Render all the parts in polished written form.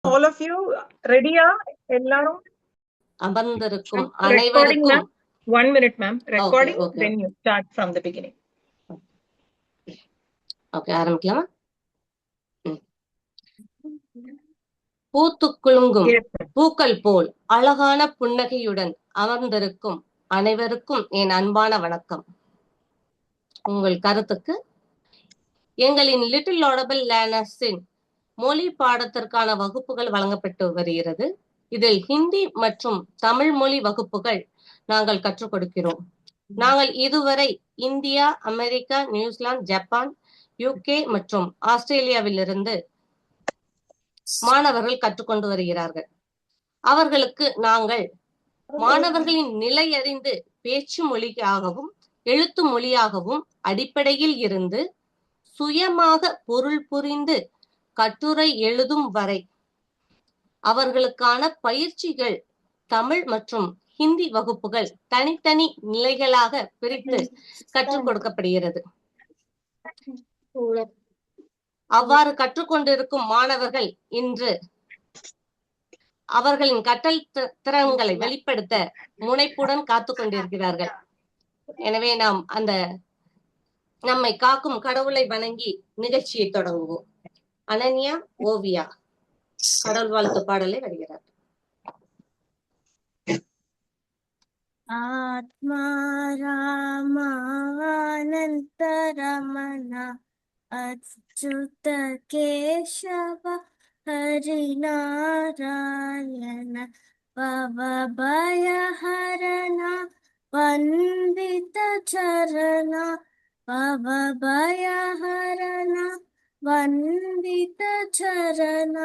all of you ready-ஆ எல்லாரும்? அமர்ந்திருக்கும் I'm recording, அனைவருக்கும் ma'am. 1 minute, ma'am. Recording, okay. then you start from the beginning. Okay, ஆரம்பிக்கலாம். பூத்து குலுங்கும் Yes, ma'am. பூக்கள் போல் அழகான புன்னகையுடன் அமர்ந்திருக்கும் அனைவருக்கும் என் அன்பான வணக்கம். உங்கள் கருத்துக்கு எங்களின் லிட்டில் லாடபிள் லேர்னர்ஸின் மொழி பாடத்திற்கான வகுப்புகள் வழங்கப்பட்டு வருகிறது. இதில் ஹிந்தி மற்றும் தமிழ் மொழி வகுப்புகள் நாங்கள் கற்றுக் கொடுக்கிறோம். நாங்கள் இதுவரை India, America, New Zealand, Japan, UK மற்றும் ஆஸ்திரேலியாவிலிருந்து மாணவர்கள் கற்றுக்கொண்டு வருகிறார்கள். அவர்களுக்கு நாங்கள் மாணவர்களின் நிலை அறிந்து பேச்சு மொழியாகவும் எழுத்து மொழியாகவும் அடிப்படையில் இருந்து சுயமாக பொருள் புரிந்து கட்டுரை எழுதும் வரை அவர்களுக்கான பயிற்சிகள் தமிழ் மற்றும் ஹிந்தி வகுப்புகள் தனித்தனி நிலைகளாக பிரித்து கற்றுக் கொடுக்கப்படுகிறது. அவ்வாறு கற்றுக்கொண்டிருக்கும் மாணவர்கள் இன்று அவர்களின் கற்றல் திறன்களை வெளிப்படுத்த முனைப்புடன் காத்து கொண்டிருக்கிறார்கள். எனவே நாம் அந்த நம்மை காக்கும் கடவுளை வணங்கி நிகழ்ச்சியை தொடங்குவோம். அனன்யா, ஓவியா கடவுள் வாழ்த்து பாடலை வருகிறார். ஆத்மா ராமானந்த ரமண அச்சுத கேசவ ஹரிநாராயண பவபயஹரண வந்தித சரண பவபயஹரண வந்தித சரண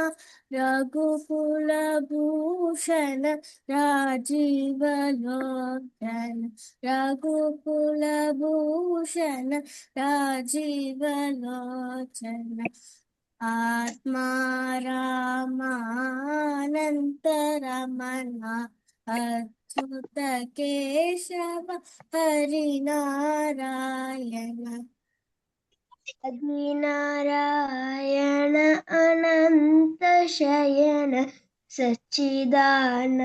ரகுகுல பூஷண ராஜீவலோச்சன ரகுகுல பூஷண ராஜீவலோச்சன ஆத்மா ராமானந்த ரமண அச்சுத கேசவ ஹரிநாராயண அக்னிநாராயண அனந்த சயன சச்சிதானந்த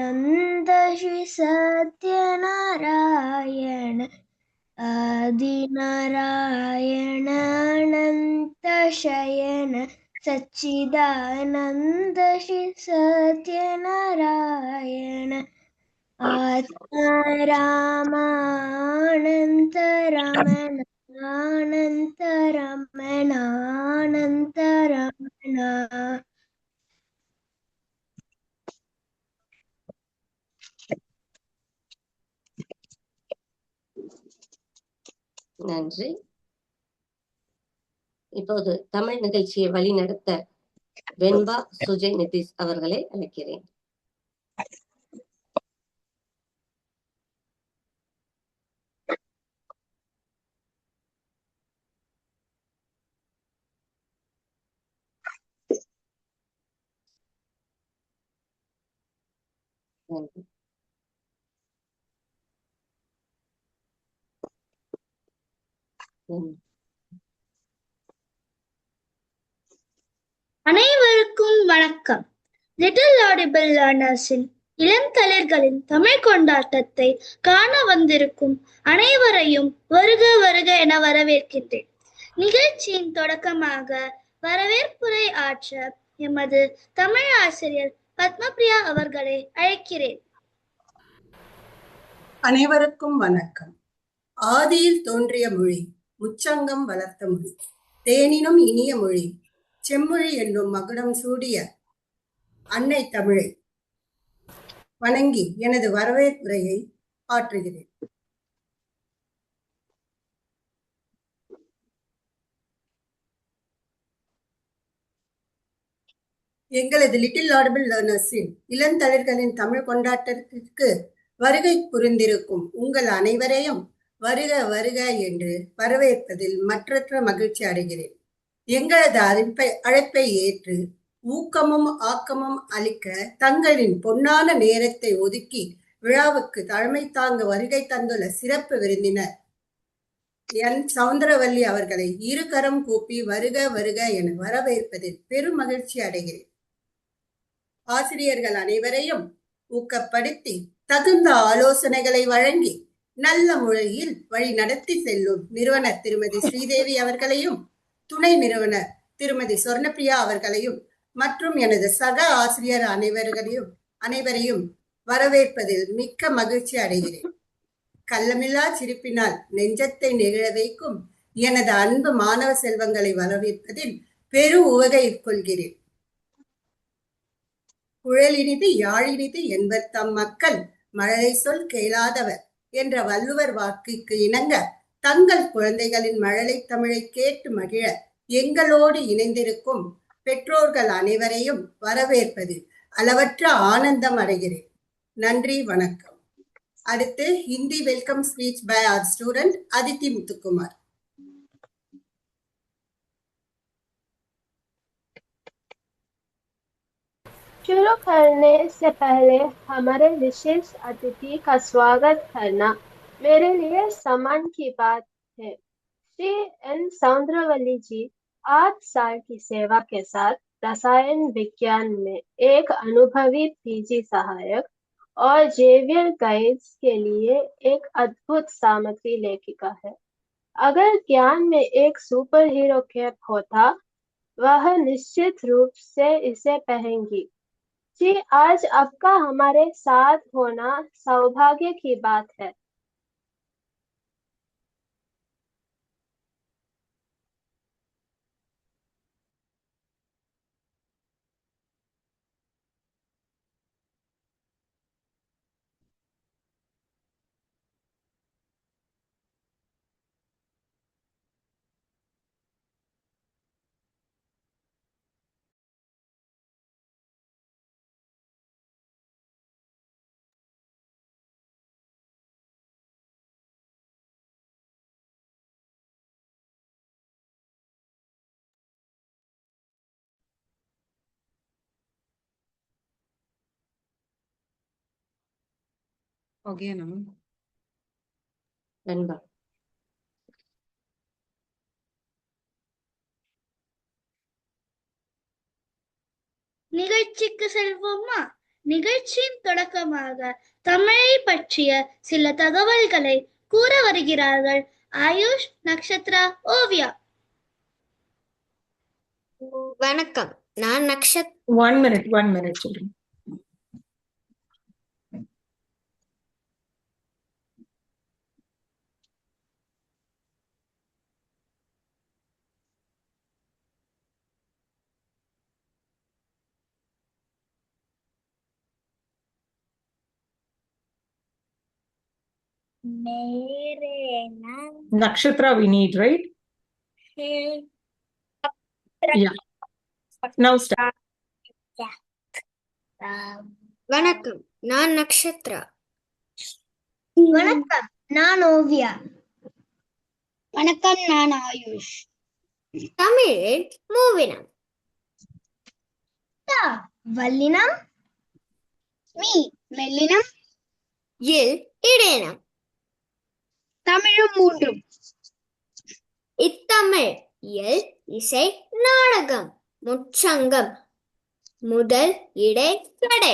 ஸ்ரீ சத்யநாராயண ஆதிநாராயண அனந்த சயன சச்சிதானந்த ஸ்ரீ சத்யநாராயண ஆத்மா ராமானந்த ரமண ஆனந்த ரமண ஆனந்த ரமண. நன்றி. இப்போது தமிழ் நிகழ்ச்சியை வழிநடத்த வெண்பா சுஜய் நிதிஷ் அவர்களை அழைக்கிறேன். நன்றி. அனைவருக்கும் வணக்கம். லிட்டில் லாடபிள் லேர்னர்ஸின் இளந்தளிர்களின் தமிழ் கொண்டாட்டத்தை காண வந்திருக்கும் அனைவரையும் வருக வருக என வரவேற்கின்றேன். நிகழ்ச்சியின் தொடக்கமாக வரவேற்புரை ஆற்ற எமது தமிழ் ஆசிரியர் பத்மபிரியா அவர்களை அழைக்கிறேன். அனைவருக்கும் வணக்கம். ஆதியில் தோன்றிய மொழி, முச்சங்கம் வளர்த்த மொழி, தேனினும் இனிய மொழி, செம்மொழி என்னும் மகுடம் சூடிய அன்னை தமிழை வணங்கி எனது வரவேற்புரையை ஆற்றுகிறேன். எங்களது லிட்டில் லாடபிள் லேர்னர்ஸின் இளந்தளிர்களின் தமிழ் கொண்டாட்டத்திற்கு வருகை புரிந்திருக்கும் உங்கள் அனைவரையும் வருக வருக என்று வரவேற்பதில் மற்றற்ற மகிழ்ச்சி அடைகிறேன். எங்களது அழைப்பை ஏற்று ஊக்கமும் ஆக்கமும் அளிக்க தங்களின் பொன்னான நேரத்தை ஒதுக்கி விழாவுக்கு தலைமை தாங்க வருகை தந்துள்ள சிறப்பு விருந்தினர் என் சவுந்தரவல்லி அவர்களை இருகரம் கூப்பி வருக வருக என வரவேற்பதில் பெரும் மகிழ்ச்சி அடைகிறேன். ஆசிரியர்கள் அனைவரையும் ஊக்கப்படுத்தி தகுந்த ஆலோசனைகளை வழங்கி நல்ல முறையில் வழி நடத்தி செல்லும் நிறுவனர் திருமதி ஸ்ரீதேவி அவர்களையும் துணை நிறுவனர் திருமதி சொர்ணப்பிரியா அவர்களையும் மற்றும் எனது சக ஆசிரியர் அனைவரையும் வரவேற்பதில் மிக்க மகிழ்ச்சி அடைகிறேன். கள்ளமில்லா சிரிப்பினால் நெஞ்சத்தை நெகிழ வைக்கும் எனது அன்பு மாணவ செல்வங்களை வரவேற்பதில் பெரு உவகை கொள்கிறேன். குழலினிது யாழினிது என்பர் தம் மக்கள் மழலை சொல் கேளாதவர் என்ற வள்ளுவர் வாக்குக்கு இணங்க தங்கள் குழந்தைகளின் மழலை தமிழை கேட்டு மகிழ எங்களோடு இணைந்திருக்கும் பெற்றோர்கள் அனைவரையும் வரவேற்பதில் அளவற்ற ஆனந்தம் அடைகிறேன். நன்றி, வணக்கம். அடுத்து Hindi welcome speech by our student Aditi Muthukumar. शुरू करने से पहले हमारे विशेष अतिथि का स्वागत करना मेरे लिए सम्मान की बात है। श्री एन सौंदरवल्ली जी 8 साल की सेवा के साथ रसायन विज्ञान में एक अनुभवी पीजी सहायक और जेवियर गाइड्स के लिए एक अद्भुत सामग्री लेखिका है। अगर ज्ञान में एक सुपर हीरो कैप होता, वह निश्चित रूप से इसे पहनेंगी। जी, आज आपका हमारे साथ होना सौभाग्य की बात है। हो गया ना? வெண்பா. நிகழ்ச்சிக்கு செல்வோமா? நிகழ்ச்சியின் தொடக்கமாக தமிழை பற்றிய சில தகவல்களை கூற வருகிறார்கள் ஆயுஷ், நக்ஷத்ரா, ஓவியா. வணக்கம், நான் One minute children. Nakshatra we need, right? Yeah. Now start. வணக்கம், நான் நக்ஷத்ரா. வணக்கம், நான் ஓவியா. வணக்கம், நான் ஆயுஷ். தமிழில் மூவினம். த வல்லினம், மீ மெல்லினம், இல் இடையினம். தமிழும் மூன்றும். இத்தமிழ் இயல் இசை நாடகம் முச்சங்கம் முதல் இடை கடை.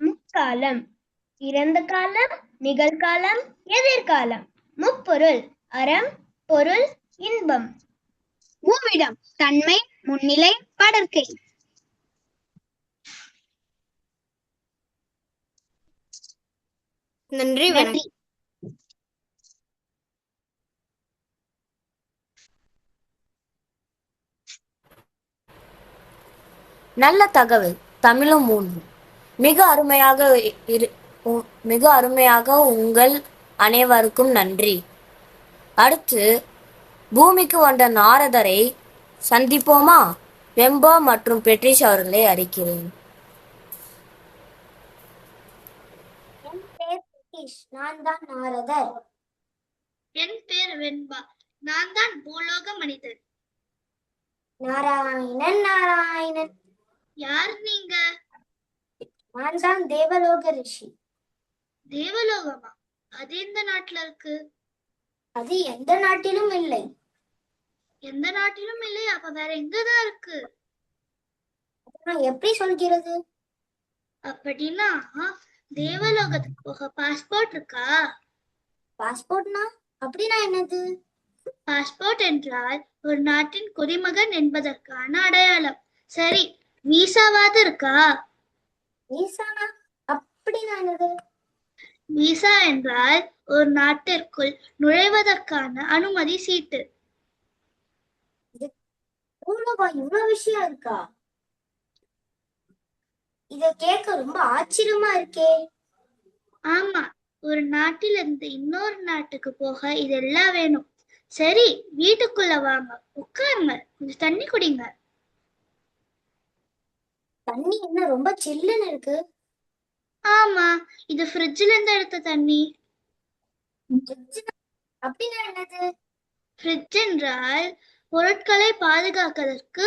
முக்காலம், இறந்த காலம், நிகழ்காலம், எதிர்காலம். முப்பொருள், அறம், பொருள், இன்பம். மூவிடம், தன்மை, முன்னிலை, படர்க்கை. நன்றி, வணக்கம். நல்ல தகவல். தமிழும் மூன்று. மிக அருமையாக உங்கள் அனைவருக்கும் நன்றி. அடுத்து பூமிக்கு வந்த நாரதரை சந்திப்போமா? வெம்பா மற்றும் பெட்ரிஷ் அவர்களை அழைக்கிறேன். என் பேர் பெட்ரிஷ், நான் தான் நாரதர். என் பேர் வெண்பா, நான் தான் பூலோக மனிதர். நாராயணன் நாராயணன். யார் நீங்க? நான் தான் தேவலோக ரிஷி. தேவலோகமா? அது எந்த நாட்டுல இருக்கு? அது எந்த நாட்டிலும் இல்லை. எந்த நாட்டிலும் இல்லை, அப்ப வேற எங்கதான் இருக்கு? நான் எப்படி சொல்கிறது? அப்படின்னா தேவலோகத்துக்கு போக பாஸ்போர்ட் இருக்கா? பாஸ்போர்ட்னா அப்படின்னா என்னது? பாஸ்போர்ட் என்றால் ஒரு நாட்டின் குடிமகன் என்பதற்கான அடையாளம். சரி, விசாவாது இருக்கா? விசானா அப்படின்னா என்னது? விசா என்றால் ஒரு நாட்டிற்குள் நுழைவதற்கான அனுமதி சீட்டு. இவ்வளவு விஷயம் இருக்கா? இத கேட்க ரொம்ப ஆச்சரியமா இருக்கே. ஆமா, ஒரு நாட்டிலிருந்து இன்னொரு நாட்டுக்கு போக இதெல்லாம் வேணும். சரி, வீட்டுக்குள்ள வாங்க, உட்காருங்க, கொஞ்சம் தண்ணி குடிங்க. தண்ணி என்ன ரொம்ப சில்லுன்னு இருக்கு? ஆமா, இது ஃப்ரிட்ஜ்ல இருந்து எடுத்த தண்ணி. அப்படின்னா என்னது? ஃப்ரிட்ஜ் என்றால் பொருட்களை பாதுகாப்பதற்கு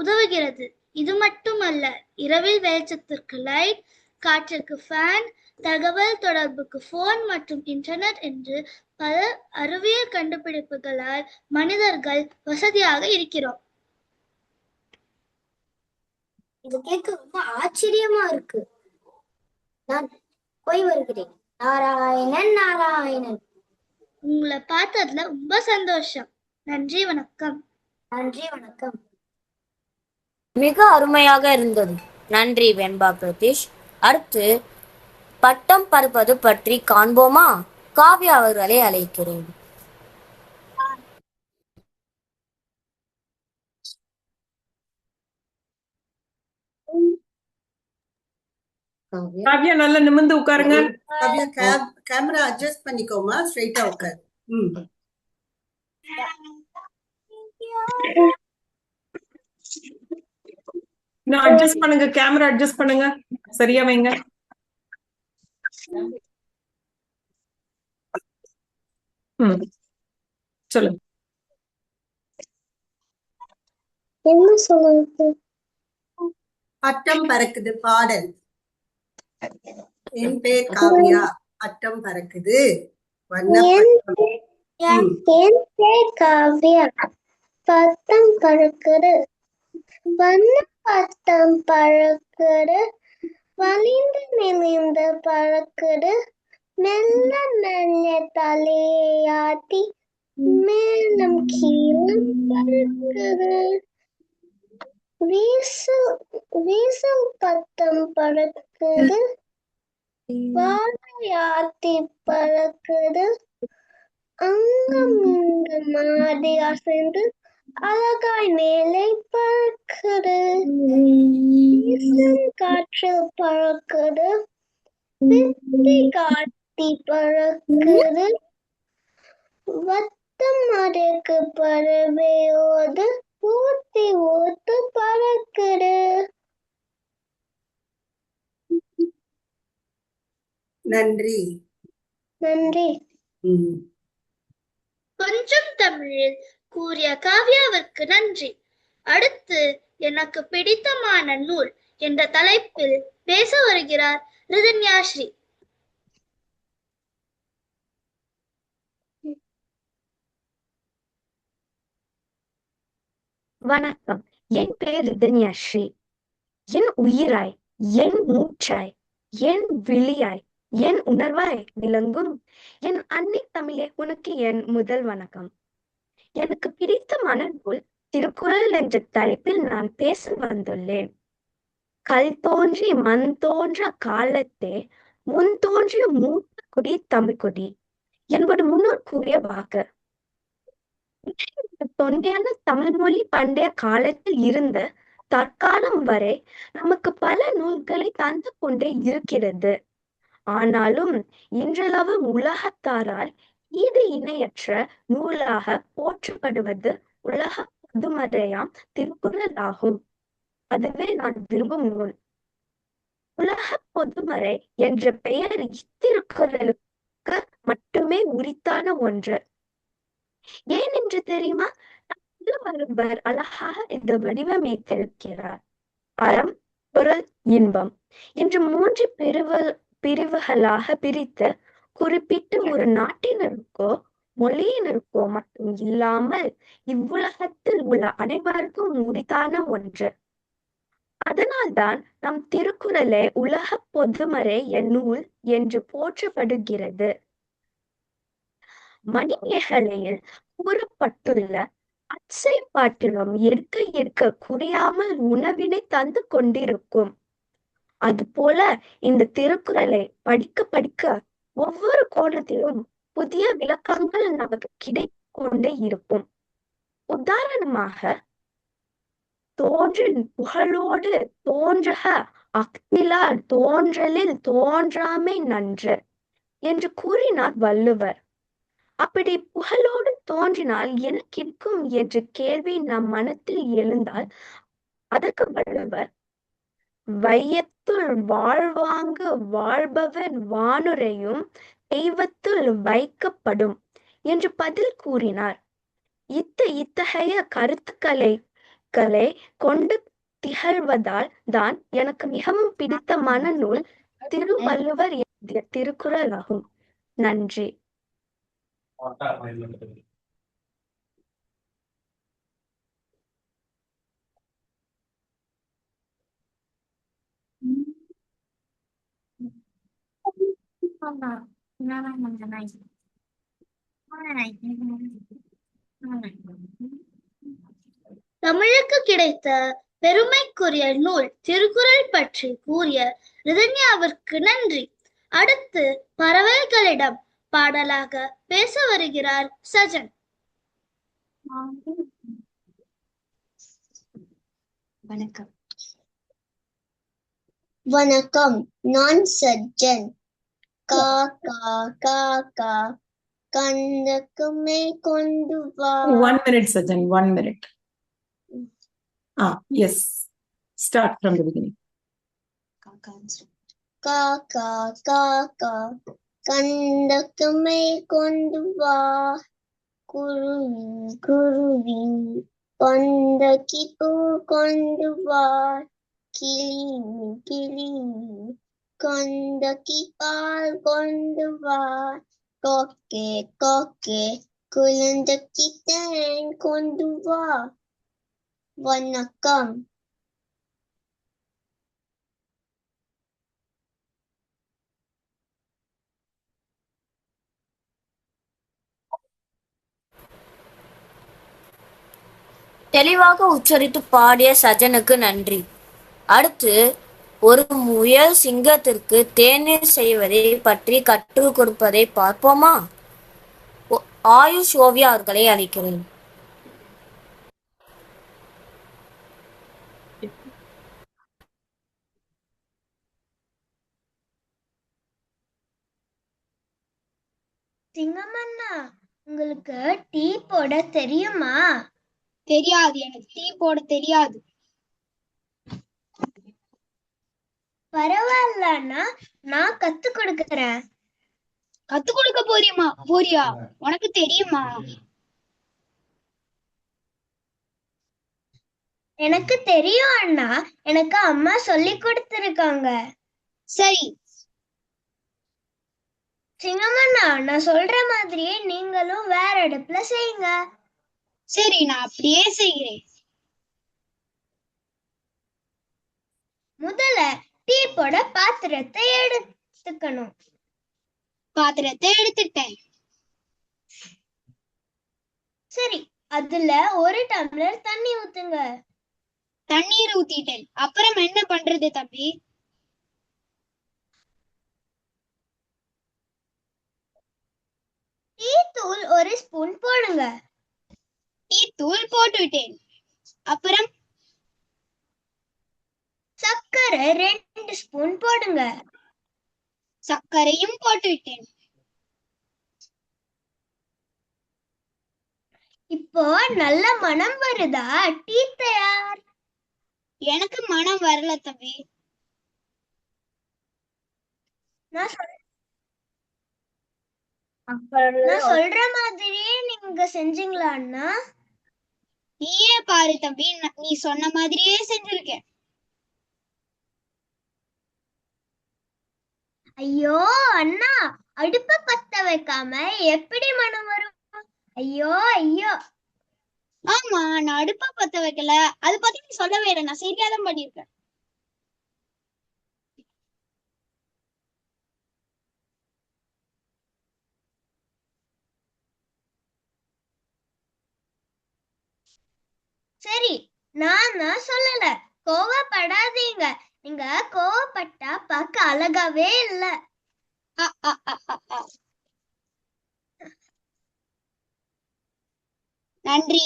உதவுகிறது. இது மட்டுமல்ல, இரவில் வெளிச்சத்திற்கு லைட், காற்றிற்கு ஃபேன், தகவல் தொடர்புக்கு போன் மற்றும் இன்டர்நெட் என்று பல அறிவியல் கண்டுபிடிப்புகளால் மனிதர்கள் வசதியாக இருக்கிறோம். இது கேட்க ரொம்ப ஆச்சரியமா இருக்கு. நான் போய் வருகிறேன். நாராயணன் நாராயணன். உங்களை பார்த்ததுல ரொம்ப சந்தோஷம். நன்றி, வணக்கம். நன்றி, வணக்கம். மிக அருமையாக இருந்தது. நன்றி வெண்பா பிரதீஷ். அடுத்து பட்டம் பறப்பது பற்றி காண்போமா? காவ்யா அவர்களை அழைக்கிறேன். காவ்யா, காவ்யா நல்லா நிமிர்ந்து உட்காருங்க. காவ்யா, கேமரா அட்ஜஸ்ட் பண்ணிக்கோமா, ஸ்ட்ரைட்டா உட்காரு. நான் அட்ஜஸ்ட் பண்ணுங்க, கேமரா அட்ஜஸ்ட் பண்ணுங்க, சரியா வைங்க. சொல்லுங்க. என்ன சொல்லுங்க? பட்டம் பறக்குது பாடல். என் பேர் காவ்யா, பட்டம் பறக்குது வண்ணப்பட்டம். என் பேர் காவ்யா, பட்டம் பறக்குது வண்ணப்பட்டம் பறக்குது, வலிந்து நெளிந்து பறக்குது, மெல்ல மெல்ல தலையாட்டி மேலும் கீழும் பறக்குது. வீசும் பட்டம் பறக்குது, வாழையாட்டி பறக்குது, அங்கம் இங்கும் மாடி அசைந்து அழகாய் மேலே பறக்குது. வீசும் காற்றில் பறக்குது, வித்தை காட்டி பறக்குது, வட்டம் அடைக்கு பறவையோடு ஊத்தி ஊத்து பறக்குது. நன்றி. நன்றி. கொஞ்சம் தமிழில் கூறிய காவ்யாவிற்கு நன்றி. அடுத்து எனக்கு பிடித்தமான நூல் என்ற தலைப்பில் பேச வருகிறார் ரிதன்யாஸ்ரீ. வணக்கம், என் பெயர் ரிதன்யாஸ்ரீ. என் உயிராய், என் மூச்சாய், என் விழியாய், என் உணர்வாய் விளங்கும் என் அன்னை தமிழே, உனக்கு என் முதல் வணக்கம். எனக்கு பிடித்தமான நூல் திருக்குறள் என்ற தலைப்பில் நான் பேச வந்துள்ளேன். கல் தோன்றி மண் தோன்ற காலத்தே முன் தோன்றிய மூத்த குடி தமிழ்குடி என்பது முன்னோர் கூறிய வாக்கு. தொன்மையான தமிழ் மொழி பண்டைய காலத்தில் இருந்து தற்காலம் வரை நமக்கு பல நூல்களை தந்து கொண்டே இருக்கிறது. ஆனாலும் இன்றளவு உலகத்தாரால் ஈடு இணையற்ற நூலாக போற்றப்படுவது உலக பொதுமறையாம் திருக்குறள் ஆகும். அதுவே நான் விரும்பும் நூல். உலக பொதுமறை என்ற பெயர் இத்திருக்குறளுக்கு மட்டுமே உரித்தான ஒன்று. ஏன் என்று தெரியுமா? ஒருவர் அழகாக இந்த வடிவமைத்திருக்கிறார். அறம், பொருள், இன்பம் என்று 3 பிரிவுகளாக பிரித்து குறிப்பிட்டு ஒரு நாட்டினருக்கோ மொழியினருக்கோ மட்டும் இல்லாமல் இவ்வுலகத்தில் உள்ள அனைவருக்கும் உரித்தான ஒன்று. அதனால்தான் நம் திருக்குறளே உலக பொதுமறை நூல் என்று போற்றப்படுகிறது. மணிமேகலையில் கூறப்பட்டுள்ள அச்சைப்பாட்டிலும் எடுக்க எடுக்க குறையாமல் உணவினை தந்து கொண்டிருக்கும். அதுபோல இந்த திருக்குறளை படிக்க படிக்க ஒவ்வொரு கோணத்திலும் புதிய விளக்கங்கள் நமக்கு கிடைக்கொண்டே இருக்கும். உதாரணமாக, தோன்றின் புகழோடு தோன்றக அஃதிலார் தோன்றலில் தோன்றாமை நன்று என்று கூறினார் வள்ளுவர். அப்படி புகழோடு தோன்றினால் என்ன கிடைக்கும் என்ற கேள்வி நம் மனத்தில் எழுந்தால் அதற்கு வள்ளுவர், வையத்துள் வாழ்வாங்கு வாழ்பவன் வானுரையும் தெய்வத்துள் வைக்கப்படும் என்று பதில் கூறினார். இத்தகைய கருத்துக்களை கொண்டு திகழ்வதால் தான் எனக்கு மிகவும் பிடித்தமான நூல் திருவள்ளுவர் எழுதிய திருக்குறள் ஆகும். நன்றி. தமிழுக்கு கிடைத்த பெருமைக்குரிய நூல் திருக்குறள் பற்றி கூறிய ரிதன்யாவிற்கு நன்றி. அடுத்து பறவைகளிடம் பாடலாக பேச வருகிறார் சஜன். வணக்கம். வணக்கம், நான் சஜ்ஜன். காக்கா காக்கா கந்தக்குமே கொண்டு வா. 1 minute, Sajan. 1 minute. Yes. Start from the beginning. காக்கா காக்கா கந்தக்குமே கொண்டு வா. குருவி குருவி கொந்தக்கி பூ கொண்டு வா. கிளி கிளி கொந்தக்கி பால் கொண்டு வா. கொக்கே கொக்கே குழந்தைக்கு தேன் கொண்டு வா. வணக்கம். தெளிவாக உச்சரித்து பாடிய சஜனுக்கு நன்றி. அடுத்து, ஒரு முயல் சிங்கத்திற்கு தேநீர் செய்வதை பற்றி கற்றுக் கொடுப்பதை பார்ப்போமா? ஆயுஷ் ஓவியா அவர்களை அழைக்கிறேன். சிங்கமண்ணா, உங்களுக்கு டீ போட தெரியுமா? தெரியாது, எனக்கு டீ போட தெரியாது. பரவாயில்லன்னா நான் கத்து கொடுக்கறேன். கத்து கொடுக்க போறியா? உனக்கு தெரியுமா? எனக்கு தெரியும் அண்ணா, எனக்கு அம்மா சொல்லி கொடுத்திருக்காங்க. சரி சிங்கமண்ணா, நான் சொல்ற மாதிரியே நீங்களும் வேற அடுப்புல செய்யுங்க. சரி, நான் அப்படியே செய்கிறேன். முதல்ல டீ போட பாத்திரத்தை எடுத்துக்கணும். பாத்திரத்தை எடுத்துட்டேன். சரி, அதுல 1 டம்ளர் தண்ணி ஊத்துங்க. தண்ணீர் ஊத்திட்டேன். அப்புறம் என்ன பண்றது தம்பி? டீ தூள் 1 ஸ்பூன் போடுங்க. டீ தூள் போட்டுவிட்டேன். அப்புறம் சர்க்கரை 2 ஸ்பூன் போடுங்க. சர்க்கரையும் போட்டுவிட்டேன். இப்போ நல்ல மனம் வருதா? டீ தயார். எனக்கு மனம் வரல தம்பி. நான் சொல்ற மாதிரியே நீங்க செஞ்சீங்களா அண்ணா? நீயே பாரு தம்பி, நீ சொன்ன மாதிரியே செஞ்சிருக்கேன். ஐயோ அண்ணா, அடுப்ப பத்த வைக்காம எப்படி மனம் வரும்? ஐயோ ஐயோ. ஆமா, நான் அடுப்பா பத்த வைக்கல. அது பத்தி நீ சொல்லவே இல்லை. நான் சரியா தான் பண்ணிருக்கேன். சரி, நான் சொல்லல. கோவப்படாதீங்க. நீங்க கோவப்பட்டா பார்க்க அழகாவே இல்ல. நன்றி.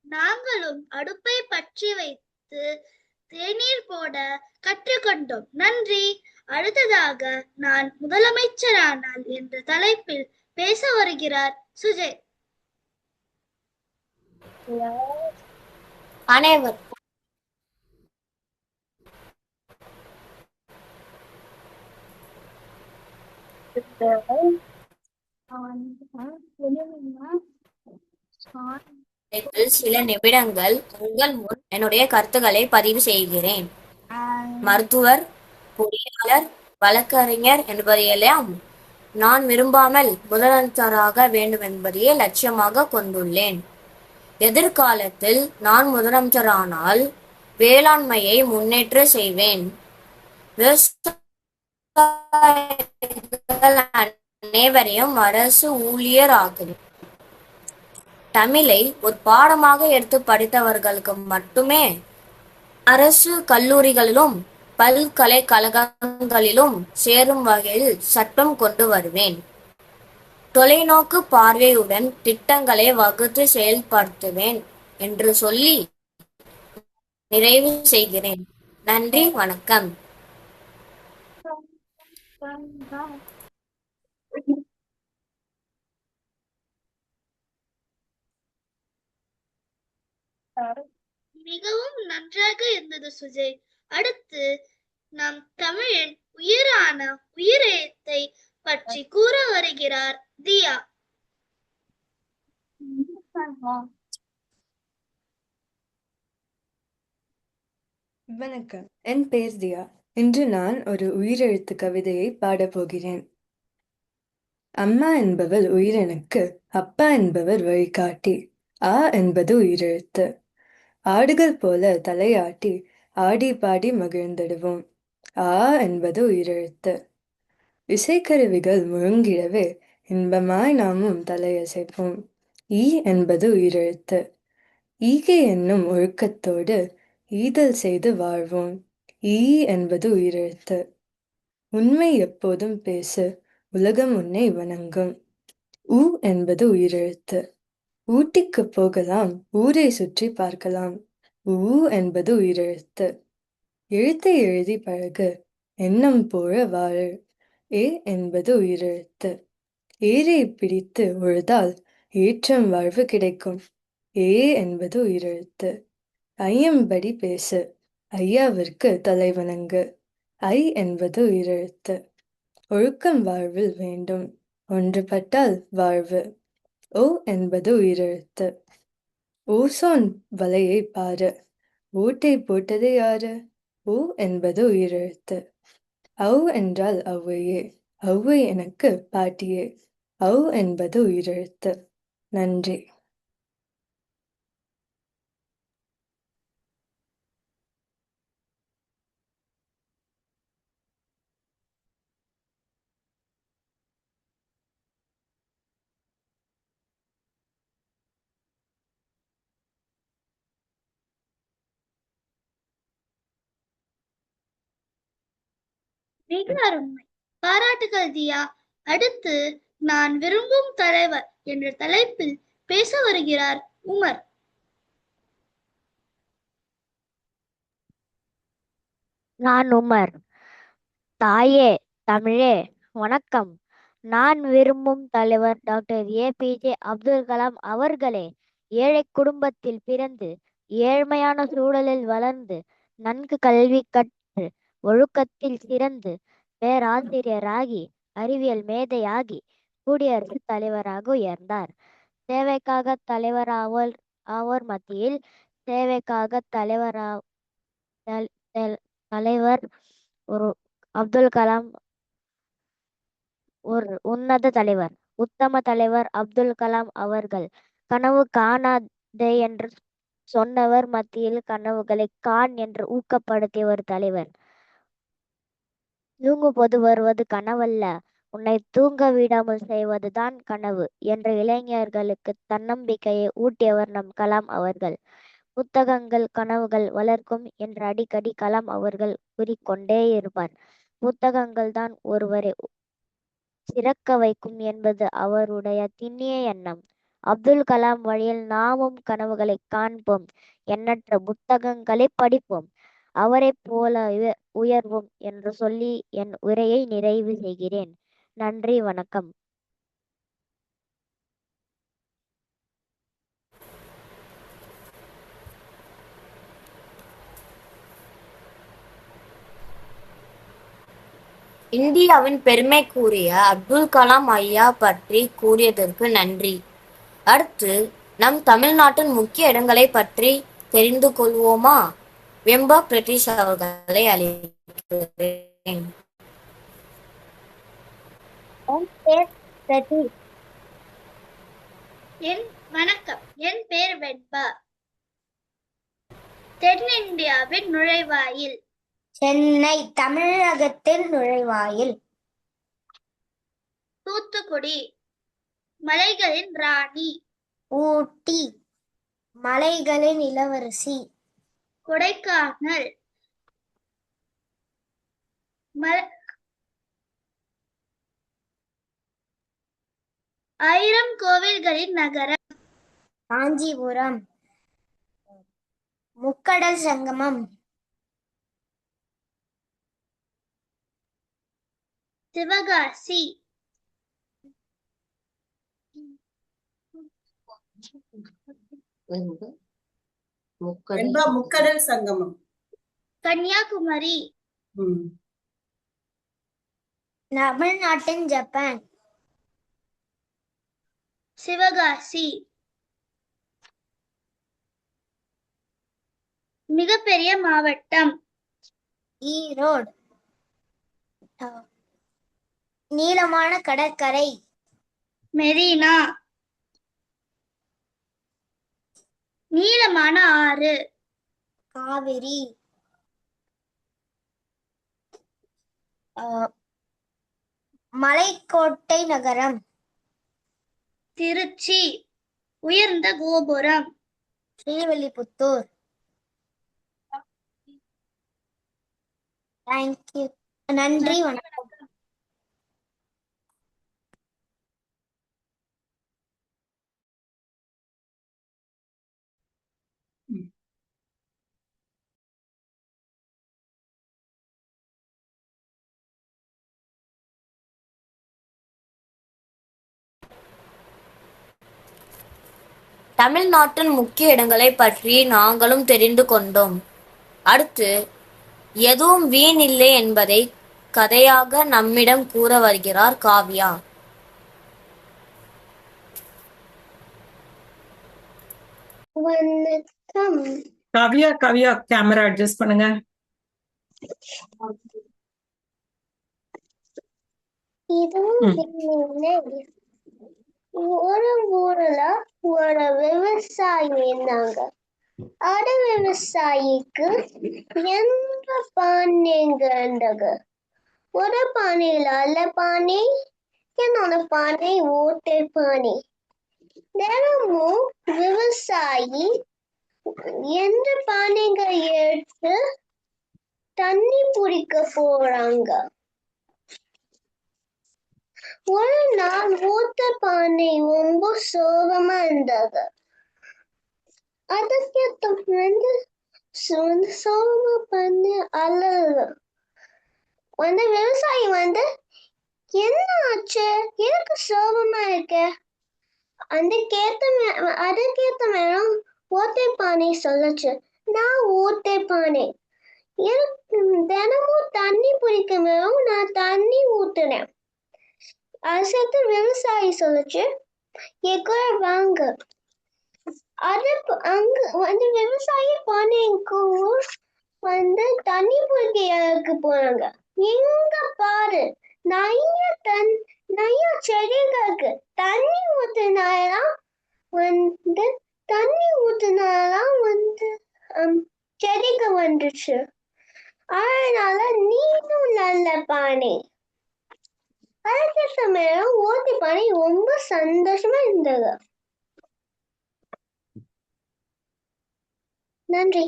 நாங்களும் அடுப்பை பற்றி வைத்து தேநீர் போட கற்றுக்கொண்டோம். நன்றி. அடுத்ததாக நான் முதலமைச்சரானால் என்ற தலைப்பில் பேச வருகிறார் சுஜய். அனைவர் சில நிமிடங்கள் உங்கள் முன் என்னுடைய கருத்துக்களை பதிவு செய்கிறேன். மருத்துவர், பொறியாளர், வழக்கறிஞர் என்பதையெல்லாம் நான் விரும்பாமல் முதலமைச்சராக வேண்டும் என்பதையே லட்சியமாக கொண்டுள்ளேன். எதிர்காலத்தில் நான் முதலமைச்சரானால் வேளாண்மையை முன்னேற்ற செய்வேன். விவசாயிகள் அனைவரையும் அரசு ஊழியர் ஆக்குவேன். தமிழை ஒரு பாடமாக எடுத்து படித்தவர்களுக்கு மட்டுமே அரசு கல்லூரிகளிலும் பல்கலைக்கழகங்களிலும் சேரும் வகையில் சட்டம் கொண்டு வருவேன். தொலைநோக்கு பார்வையுடன் திட்டங்களை வகுத்து செயல்படுத்துவேன் என்று சொல்லி நிறைவு செய்கிறேன். நன்றி, வணக்கம். மிகவும் நன்றாக இருந்தது சுஜய். அடுத்து நம் தமிழின் உயிரான உயிரெழுத்தை பற்றி கூற வருகிறார் தியா. வணக்கம், என் பெயர் தியா. இன்று நான் ஒரு உயிரெழுத்து கவிதையை பாடப்போகிறேன். அம்மா என்பவள் உயிரெனக்கு, அப்பா என்பவர் வழிகாட்டி. ஆ என்பது உயிரெழுத்து. ஆடுகள் போல தலையாட்டி ஆடி பாடி மகிழ்ந்திடுவோம். ஆ என்பது உயிரெழுத்து. இசைக்கருவிகள் முழங்கிடவே இன்பமாய் நாமும் தலையசைப்போம். ஈ என்பது உயிரெழுத்து. ஈகை என்னும் ஒழுக்கத்தோடு ஈதல் செய்து வாழ்வோம். ஈ என்பது உயிரெழுத்து. உண்மை எப்போதும் பேசு, உலகம் உன்னை வணங்கும். ஊ என்பது உயிரெழுத்து. ஊட்டிக்கு போகலாம், ஊரை சுற்றி பார்க்கலாம். ஊ என்பது உயிரெழுத்து. எழுத்தை எழுதி பழகு, எண்ணம் போல வாழு. ஏ என்பது உயிரெழுத்து. ஏரை பிடித்து உழுதால் ஏற்றம் வாழ்வு கிடைக்கும். ஏ என்பது உயிரெழுத்து. ஐயம்படி பேசு, ஐயாவிற்கு தலைவணங்கு. ஐ என்பது உயிரெழுத்து. ஒழுக்கம் வாழ்வில் வேண்டும், ஒன்றுபட்டால் வாழ்வு. ஓ என்பது உயிரெழுத்து. ஓசோன் வலையை பாரு, ஓட்டை போட்டது யாரு? ஓ என்பது உயிரெழுத்து. ஔ என்றால் ஔவையே, ஔவை எனக்கு பாட்டியே. ஔ என்பது உயிரெழுத்து. நன்றி. மிக அருமை, பாராட்டுகள் தியா. அடுத்து நான் விரும்பும் தலைவர் என்ற தலைப்பில் பேச வருகிறார் உமர். நான் உமர். தாயே தமிழே வணக்கம். நான் விரும்பும் தலைவர் டாக்டர் APJ அப்துல் கலாம் அவர்களே. ஏழை குடும்பத்தில் பிறந்து ஏழ்மையான சூழலில் வளர்ந்து நன்கு கல்வி கற்று ஒழுக்கத்தில் சிறந்து பேராசிரியராகி அறிவியல் மேதையாகி குடியரசுத் தலைவராக உயர்ந்தார். சேவைக்காக ஆவோர் மத்தியில் சேவைக்காக தலைவர் ஒரு அப்துல் கலாம் ஒரு உன்னத தலைவர். உத்தம தலைவர் அப்துல் கலாம் அவர்கள் கனவு காணாதே என்று சொன்னவர் மத்தியில் கனவுகளை காண் என்று ஊக்கப்படுத்திய ஒரு தலைவர். தூங்கும்போது வருவது கனவல்ல, உன்னை தூங்க விடாமல் செய்வதுதான் கனவு என்ற இளைஞர்களுக்கு தன்னம்பிக்கையை ஊட்டியவர் நம் கலாம் அவர்கள். புத்தகங்கள் கனவுகள் வளர்க்கும் என்று அடிக்கடி கலாம் அவர்கள் கூறிக்கொண்டே இருப்பார். புத்தகங்கள் தான் ஒருவரை சிறக்க வைக்கும் என்பது அவருடைய திண்ணிய எண்ணம். அப்துல் கலாம் வழியில் நாமும் கனவுகளை காண்போம், எண்ணற்ற புத்தகங்களை படிப்போம், அவரைப் போல உயர்வோம் என்று சொல்லி என் உரையை நிறைவு செய்கிறேன். நன்றி, வணக்கம். இந்தியாவின் பெருமை கூறிய அப்துல் கலாம் ஐயா பற்றி கூறியதற்கு நன்றி. அடுத்து நம் தமிழ்நாட்டின் முக்கிய இடங்களை பற்றி தெரிந்து கொள்வோமா? வெம்பா பிரிட்டிஷ் அவர்களை அழைக்கிறேன். வணக்கம், என் பேர் வெண்பா. தென்னிந்தியாவின் நுழைவாயில். சென்னை தமிழகத்தின் நுழைவாயில். தூத்துக்குடி மலைகளின் ராணி. ஊட்டி மலைகளின் இளவரசி. கொடைக்கானல் 1000 கோவில்களின் நகரம். காஞ்சிபுரம் முக்கடல் சங்கமம். சிவகாசி முக்கடல் சங்கமம். கன்னியாகுமரி தமிழ்நாட்டின் ஜப்பான். சிவகாசி மிகப்பெரிய மாவட்டம். ஈரோடு நீளமான கடற்கரை. மெரினா நீளமான ஆறு. காவிரி மலைக்கோட்டை நகரம். திருச்சி உயர்ந்த கோபுரம். ஸ்ரீவில்லிபுத்தூர். தேங்க்யூ, நன்றி, வணக்கம். தமிழ்நாட்டின் முக்கிய இடங்களை பற்றி நாங்களும் தெரிந்து கொண்டோம். அடுத்து எதுவும் வீண் இல்லை என்பதை கதையாக நம்மிடம் கூற வருகிறார் காவ்யா. வணக்கம். காவ்யா கேமரா அட்ஜஸ்ட் பண்ணுங்க. ஒரு ஊர்ல ஒரு விவசாயி இருந்தாங்க. அந்த விவசாயிக்கு எந்த பானைங்க இருந்தது. ஒரு பானையில அல்ல பானை, என்னோட பானை ஓட்டை பானை. தினமும் விவசாயி எந்த பானைங்க எடுத்து தண்ணி பிடிக்க போறாங்க. ஒரு நாள் ஊத்த பானை ரொம்ப சோகமா இருந்தது. அதுக்கு வந்து சோகமா பண்ணி அழுது. அந்த விவசாயி வந்து, என்ன ஆச்சு, எனக்கு சோகமா இருக்க? அதுக்கேத்த நேரம் ஓட்டை பானை சொல்லுச்சு, நான் ஓட்டை பானை, எனக்கு தினமும் தண்ணி பிடிக்கணும், நான் தண்ணி ஊத்துனேன். அது விவசாயி சொல்லுச்சு, என் கூட வாங்க. அது அங்க வந்து விவசாயி பண்ணைக்கு வந்து தண்ணி பிடிக்கிறதுக்கு போனாங்க. எங்க பாரு, நிறைய செடிகளுக்கு தண்ணி ஊத்துனாலாம் வந்து செடிக்கு வந்துச்சு. அதனால நீனும் நல்ல பானை. அதே சமயம் ஓட்டி பானை ரொம்ப சந்தோஷமா இருந்தது. நன்றி.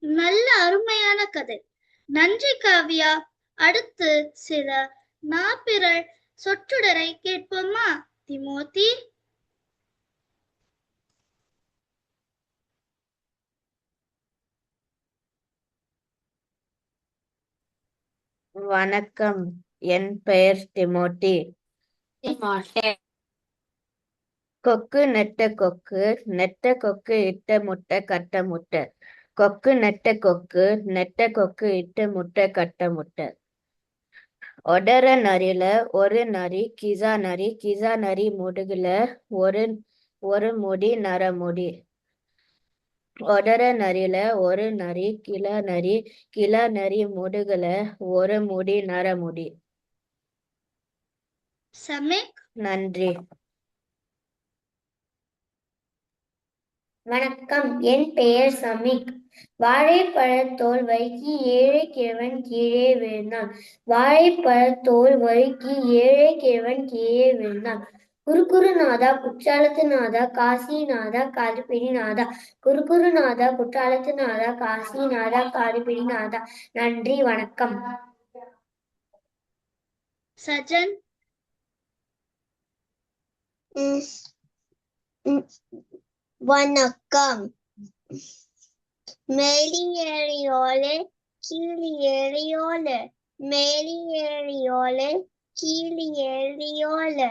நல்ல அருமையான கதை. நன்றி காவ்யா. அடுத்து சில நாப்பிரள் சொற்றொடரை கேட்போமா திமோதி? வணக்கம், என் பெயர் டிமோட்டி. கொக்கு நெட்ட கொக்கு, நெட்ட கொக்கு இட்ட முட்டை கட்ட முட்டை. கொக்கு நெட்ட கொக்கு, நெட்ட கொக்கு இட்ட முட்டை கட்ட முட்டை. ஒடர நரில ஒரு நரி, கிசா நரி, கிசா நரி முடுகுல ஒரு முடி நரமுடி. ஒடர நரில ஒரு நரி, கிளா நரி முடுகுல ஒரு முடி நரமுடி. சமீக். நன்றி. வணக்கம், என் பெயர் சமீக். வாழைப்பழத்தோல் வழுக்கி ஏழை கிழவன் கீழே விழுந்தான். வாழைப்பழத்தோல் வழுக்கி ஏழை கிழவன் கீழே விழுந்தான். குறுகுறுநாதா குற்றாலத்து நாதா காசி நாதா காடுபிடி நாதா. குறுகுறுநாதா குற்றாலத்து நாதா காசி நாதா காடுபிடி நாதா. நன்றி, வணக்கம். சஜன். வணக்கம். மேலி ஏறியோலே கீழி ஏறியோலே, மேலி ஏறியோலே கீழி ஏறியோலே.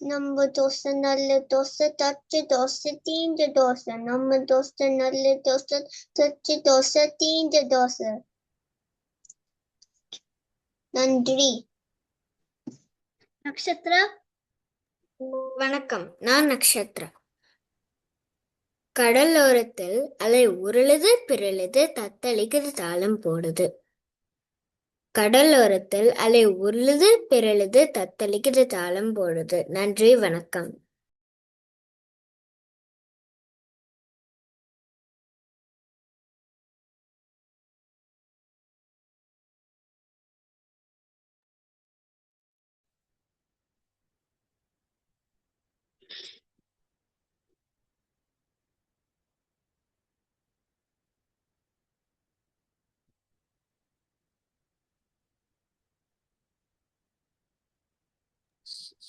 நம்ம தோசை நல்ல தோசை, தச்சு தோசை தீஞ்ச தோசை. நம்ம தோசை நல்ல தோசை, தச்சு தோசை தீஞ்ச தோசை. நன்றி. நக்ஷத்ரா. வணக்கம், நான் நக்ஷத்ரா. கடலோரத்தில் அலை உருளுது பிறழுது தத்தளிக்குது தாளம் போடுது. கடலோரத்தில் அலை உருளுது பிறழுது தத்தளிக்குது தாளம் போடுது. நன்றி, வணக்கம்.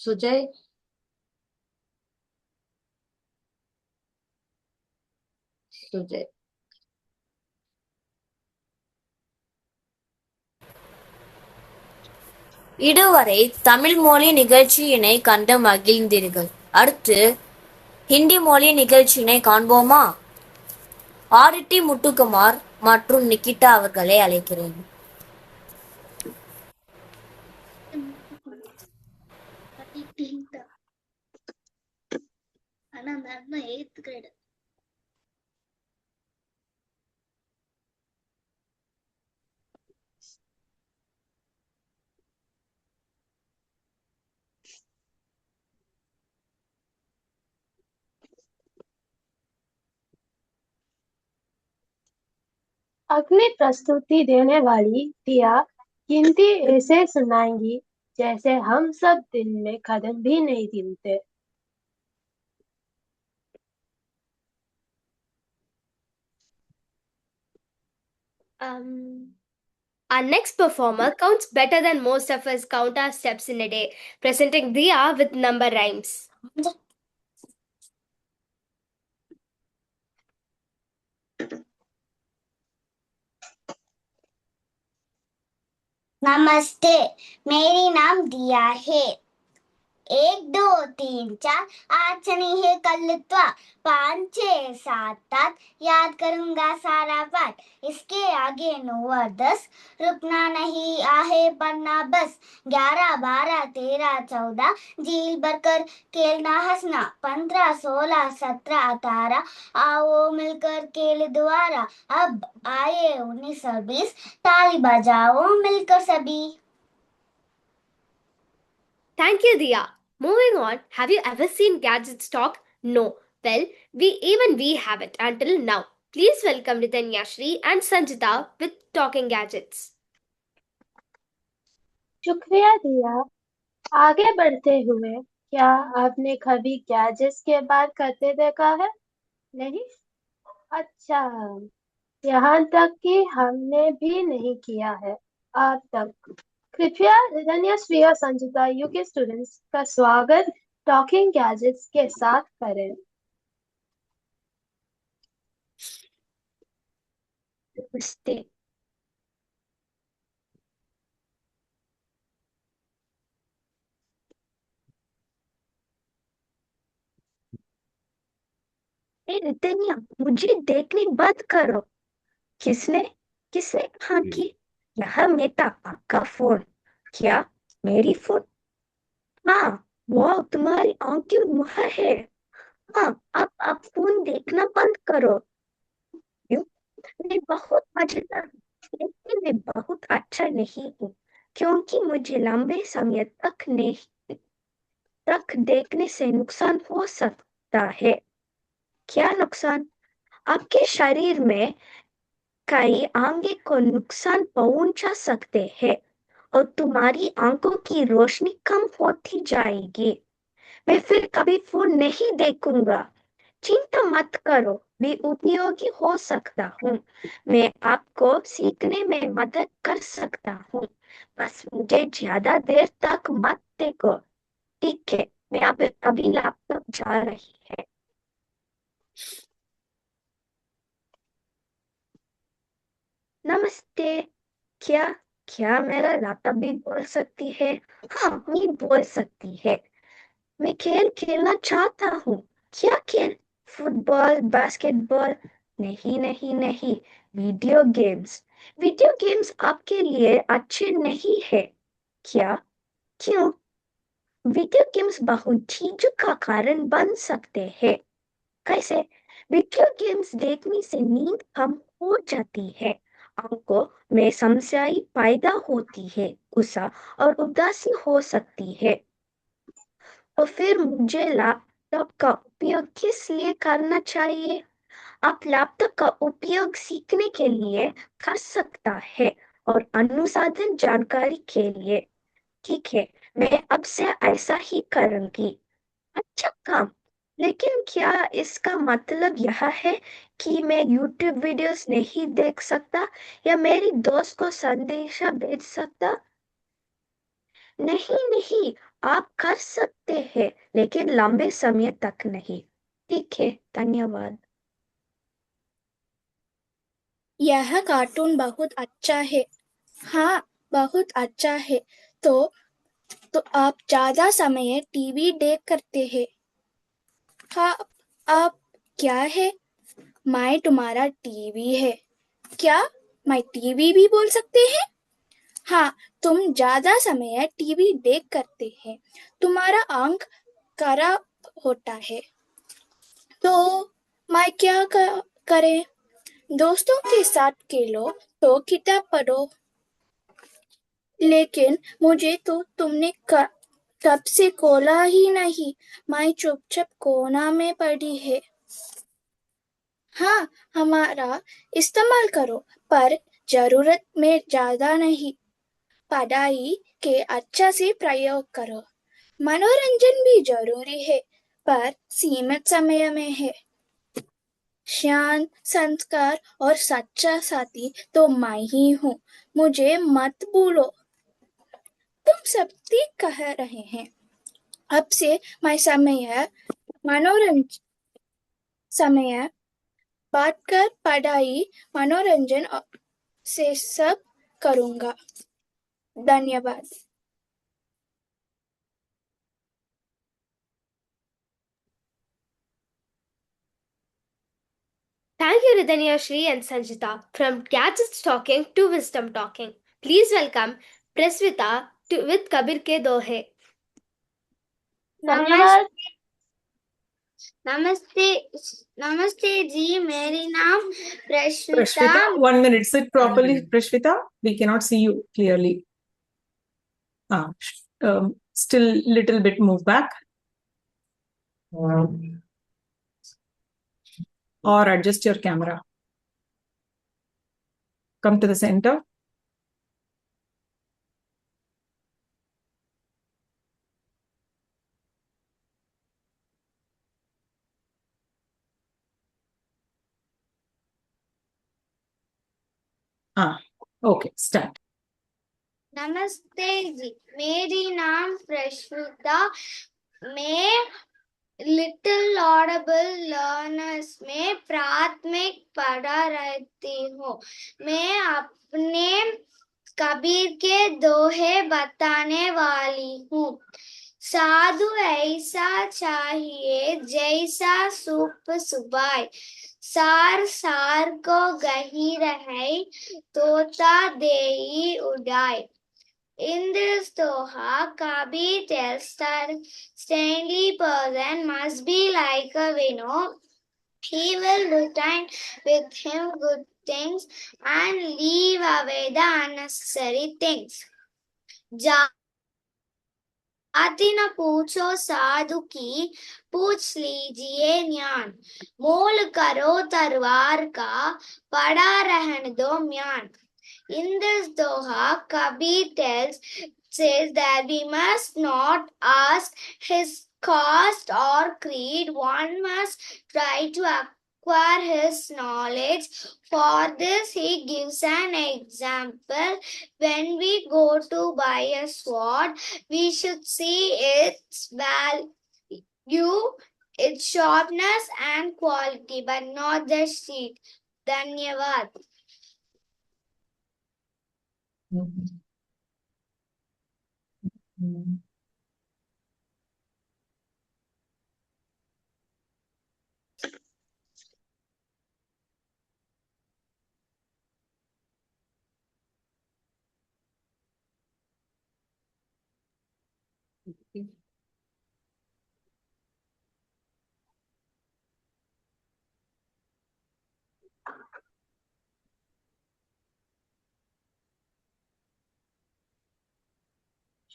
சுஜய். சுஜய். இதுவரை தமிழ் மொழி நிகழ்ச்சியினை கண்டு மகிழ்ந்தீர்கள். அடுத்து ஹிந்தி மொழி நிகழ்ச்சியினை காண்போமா? ஆரிட்டி முத்துக்குமார் மற்றும் நிகிதா அவர்களை அழைக்கிறேன். ஆனா அந்த அண்ணா 8th grade. अगली प्रस्तुति देने वाली दिया हिंदी ऐसे सुनाएंगी जैसे हम सब दिन में कदम भी नहीं गिनते। Our next performer counts better than most of us count our steps in a day, presenting Diya with number rhymes. नमस्ते, मेरी नाम दिया है। 1 2 3 4 आज नहीं है कल इतवार, 5 6 7 8 याद करूंगा सारा पाठ। इसके आगे 9 और 10 रुकना नहीं आहे पढ़ना बस। 11 12 13 14 झील भरकर खेलना हंसना। 15 16 17 18 आओ मिलकर खेल दोबारा। अब आए 19 और 20 ताली बजाओ मिलकर सभी। Thank you, Dia. Moving on, have you ever seen gadgets talk? No. Well, we haven't until now. Please welcome Nitanya Shri and Sanjita with Talking Gadgets. शुक्रिया दिया। आगे बढ़ते हुए, क्या आपने कभी गैजेट्स के बात करते देखा है? नहीं? अच्छा, यहाँ तक कि हमने भी नहीं किया है अब तक। कृपया धन्य श्री और संचिता यूके स्टूडेंट्स का स्वागत टॉकिंग गैजेट्स के साथ करें। नमस्ते। रितनिया, मुझे देखने बंद करो। किसने किसने कहा कि यह मेरा आपका फोन? क्या मेरी फोन? हाँ, वो तुम्हारी आंखें मुहा है। हाँ, अब फोन देखना बंद करो। क्यों? मैं बहुत मजेदार हूँ, लेकिन मैं बहुत अच्छा नहीं हूँ, क्योंकि मुझे लंबे समय तक देखने से नुकसान हो सकता है। क्या नुकसान? आपके शरीर में कई अंगों को नुकसान पहुंचा सकते हैं और तुम्हारी आंखों की रोशनी कम होती जाएगी। मैं फिर कभी फोन नहीं देखूंगा। चिंता मत करो, मैं उपयोगी हो सकता हूँ। मैं आपको सीखने में मदद कर सकता हूँ। बस मुझे ज्यादा देर तक मत देखो। ठीक है, मैं अभी लैपटॉप जा रही है। नमस्ते। क्या क्या मेरा लैपटॉप भी बोल सकती है? हाँ, मैं बोल सकती है। मैं खेल खेलना चाहता हूँ। क्या खेल? Football, basketball? नहीं नहीं नहीं, वीडियो गेम्स। वीडियो गेम्स आपके लिए अच्छे नहीं है। क्या? क्यों? वीडियो गेम्स बहुत चीजों का कारण बन सकते हैं। कैसे? वीडियो गेम्स देखने से नींद कम हो जाती है, आंखों में समस्याएं पैदा होती है, गुस्सा और उदासी हो सकती है। तो फिर मुझे लैपटॉप का उपयोग किस लिए करना चाहिए? आप लैपटॉप का उपयोग सीखने के लिए कर सकता है और अनुसंधान जानकारी के लिए। ठीक है, मैं अब से ऐसा ही करूंगी। अच्छा काम, लेकिन क्या इसका मतलब यह है कि मैं YouTube वीडियोस नहीं देख सकता या मेरी दोस्त को संदेशा भेज सकता? नहीं नहीं, आप कर सकते हैं, लेकिन लंबे समय तक नहीं। ठीक है, धन्यवाद। यह कार्टून बहुत अच्छा है। हाँ, बहुत अच्छा है। तो आप ज्यादा समय टीवी देख करते हैं। हाँ, आप क्या है? मैं तुम्हारा टीवी है। क्या मैं टीवी भी बोल सकते हैं? हाँ, तुम ज्यादा समय टीवी देख करते हैं, तुम्हारा आंख खराब होता है। तो मैं क्या करें? दोस्तों के साथ खेलो तो किताब पढ़ो। लेकिन मुझे तो तुमने कब से खोला ही नहीं। मैं चुपचाप कोना में पड़ी है। हाँ, हमारा इस्तेमाल करो, पर जरूरत में ज्यादा नहीं। पढ़ाई के अच्छा से प्रयोग करो। मनोरंजन भी जरूरी है, पर सीमित समय में है। शांत, संस्कार और सच्चा साथी तो मैं ही हूँ, मुझे मत भूलो। तुम सब ठीक कह रहे हैं। अब से मैं समय बात कर पढ़ाई, मनोरंजन से सब करूँगा। धन्यवाद। Thank you, Ridhanya Shri and Sanjita. From Gadgets Talking to Wisdom Talking. Please welcome Presvita with Kabir Ke Dohe. धन्यवाद। नमस्ते नमस्ते जी, मेरी नाम प्रश्विता। Prashvita, 1 minute. Sit properly, Prashvita. We cannot see you clearly. Still little bit move back. Or adjust your camera. Come to the center. Okay, start. नमस्ते जी, मेरी नाम प्रश्विता। मैं little Audible learners में प्राथमिक पढ़ा रहती हूँ। मैं अपने कबीर के दोहे बताने वाली हूँ। साधु ऐसा चाहिए जैसा सूप सुबाय, सार सार को गही रहे, तोता देई उड़ाए। In this Doha, Kabir tells that saintly person must be like a winnow. He will return with him good things and leave away the unnecessary things. जाति न पूछो साधु की, पूछ लीजिए ज्ञान। मोल करो तलवार का, पड़ा रहने दो म्यान। In this Doha, Kabir says that we must not ask his caste or creed. One must try to acquire his knowledge. For this, he gives an example. When we go to buy a sword, we should see its value, its sharpness and quality, but not the sheath. Dhanyavad.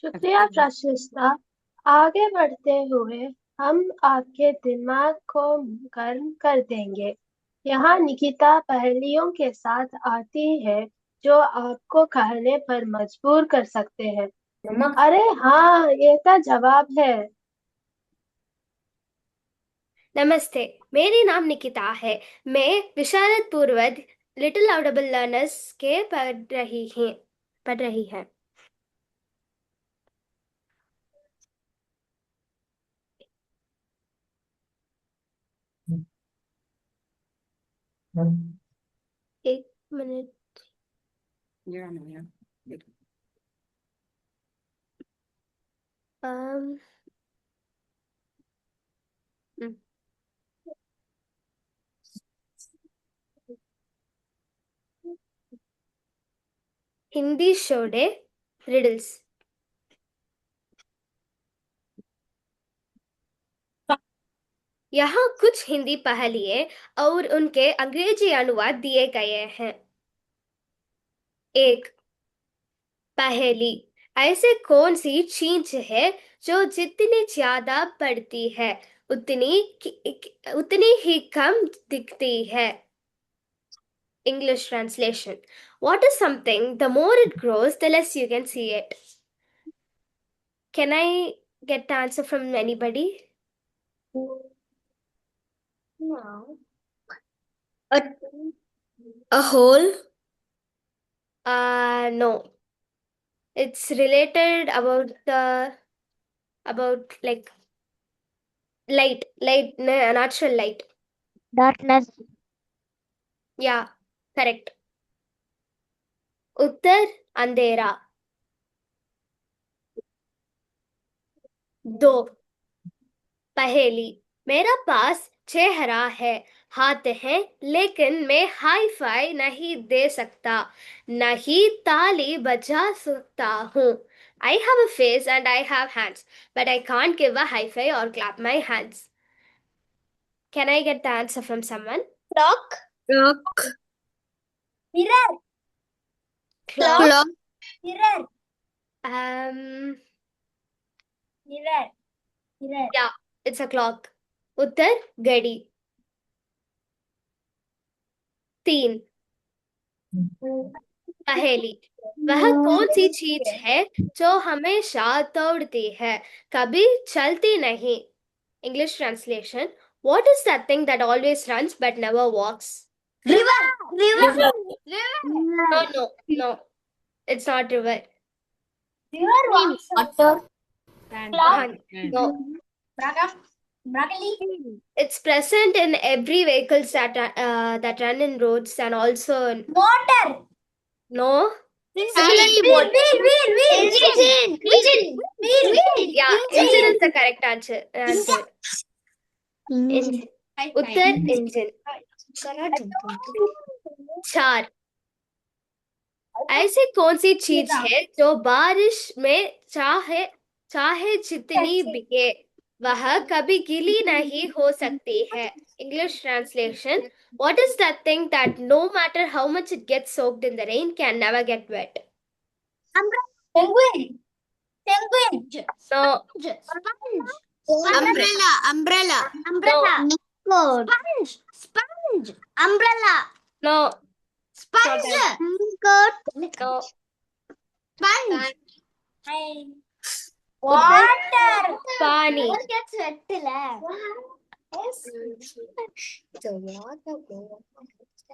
शुक्रिया प्रशिष्टा। आगे बढ़ते हुए हम आपके दिमाग को गर्म कर देंगे। यहाँ निकिता पहेलियों के साथ आती है जो आपको कहने पर मजबूर कर सकते हैं। अरे हाँ, ये तो जवाब है। नमस्ते, मेरी नाम निकिता है। मैं विशारद पूर्व लिटिल ऑडिबल लर्नर्स के पढ़ रही है। एक मिनट। हिंदी शोडे रिडल्स। यहाँ कुछ हिंदी पहेलियाँ और उनके अंग्रेजी अनुवाद दिए गए हैं। एक पहेली, ऐसे कौन सी चीज है जो जितनी ज्यादा बढ़ती है उतनी ही कम दिखती है। English translation. What is something, the more it grows, the less you can see it? Can I get the answer from anybody? No. A hole? No. It's related about like light, natural light. Darkness. Yeah, correct. उत्तर अंधेरा। दो। पहेली, मेरा पास चेहरा है, हाथ है, लेकिन मैं हाई फाई नहीं दे सकता, नहीं ताली बजा सकता हूँ. I have a face and I have hands, but I can't give a high five or clap my hands. Can I get the answer from someone? Clock. Clock. Mirror. Clock. Mirror. Mirror. Mirror. Yeah, it's a clock. उत्तर घड़ी. 3. पहेली, वह कौन सी चीज है जो हमेशा दौड़ती है, कभी चलती नहीं? English translation, what is that thing that always runs but never walks? River. River. No, it's not river. River walks. Water. Clock. No, Broccoli. it's present in every vehicles that run in roads and also in... Motor. No. Wheel. Yeah, engine is the correct answer. Engine. Uttar engine. 4. ऐसी कौन सी चीज है जो बारिश में चाहे जितनी बिके वह कभी गीली नहीं हो सकती है? English translation, what is that thing that no matter how much it gets soaked in the rain can never get wet? Penguin. Penguin. No. Umbrella. Umbrella. Sponge. Umbrella. No. Sponge. No. Sponge. Water. पानी. What gets wet?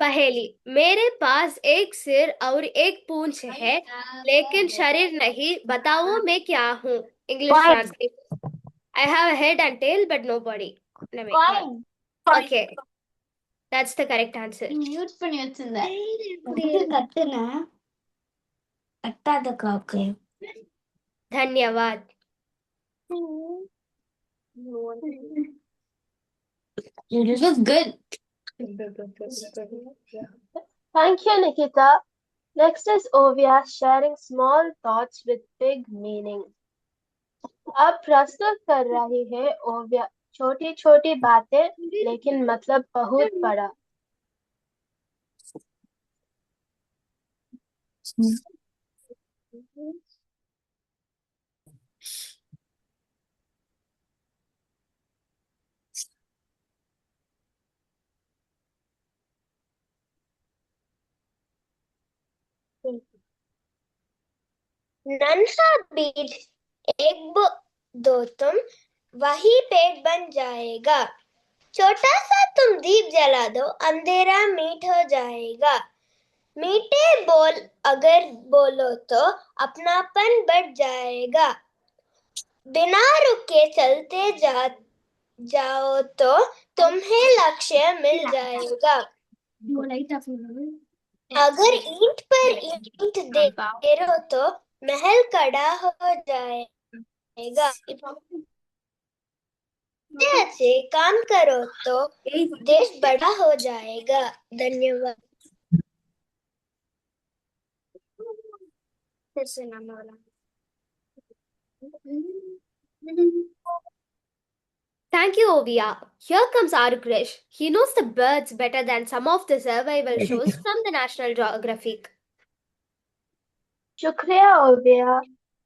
पहेली, मेरे पास एक सिर और एक पूंछ है, लेकिन शरीर नहीं, बताओ मैं क्या हूँ? English translation, I have a head and tail but no body. Coin. Okay, that's the correct answer. Mute பண்ணி வச்சிருந்தேன். கட்டாத காக்கு. धन्यवाद. You look good. Thank you, Nikita. Next is Ovia sharing small thoughts with big meaning. अब प्रस्तुत कर रही है ओविया छोटी छोटी बातें लेकिन मतलब बहुत बड़ा. नन्हा बीज एक दो तुम वही पेड़ बन जाएगा, छोटा सा तुम दीप जला दो अंधेरा मीठ हो जाएगा, मीठे बोल अगर बोलो तो अपनापन बढ़ जाएगा, बिना रुके चलते जाओ तो तुम्हें लक्ष्य मिल जाएगा, अगर ईंट पर ईंट दे रहो तो महल खड़ा हो जाएगा, अच्छे काम करो तो देश बड़ा हो जाएगा. धन्यवाद. Thank you, Ovia. Here comes Arukrish. He knows the birds better than some of the survival shows from the National Geographic. शुक्रिया ओविया.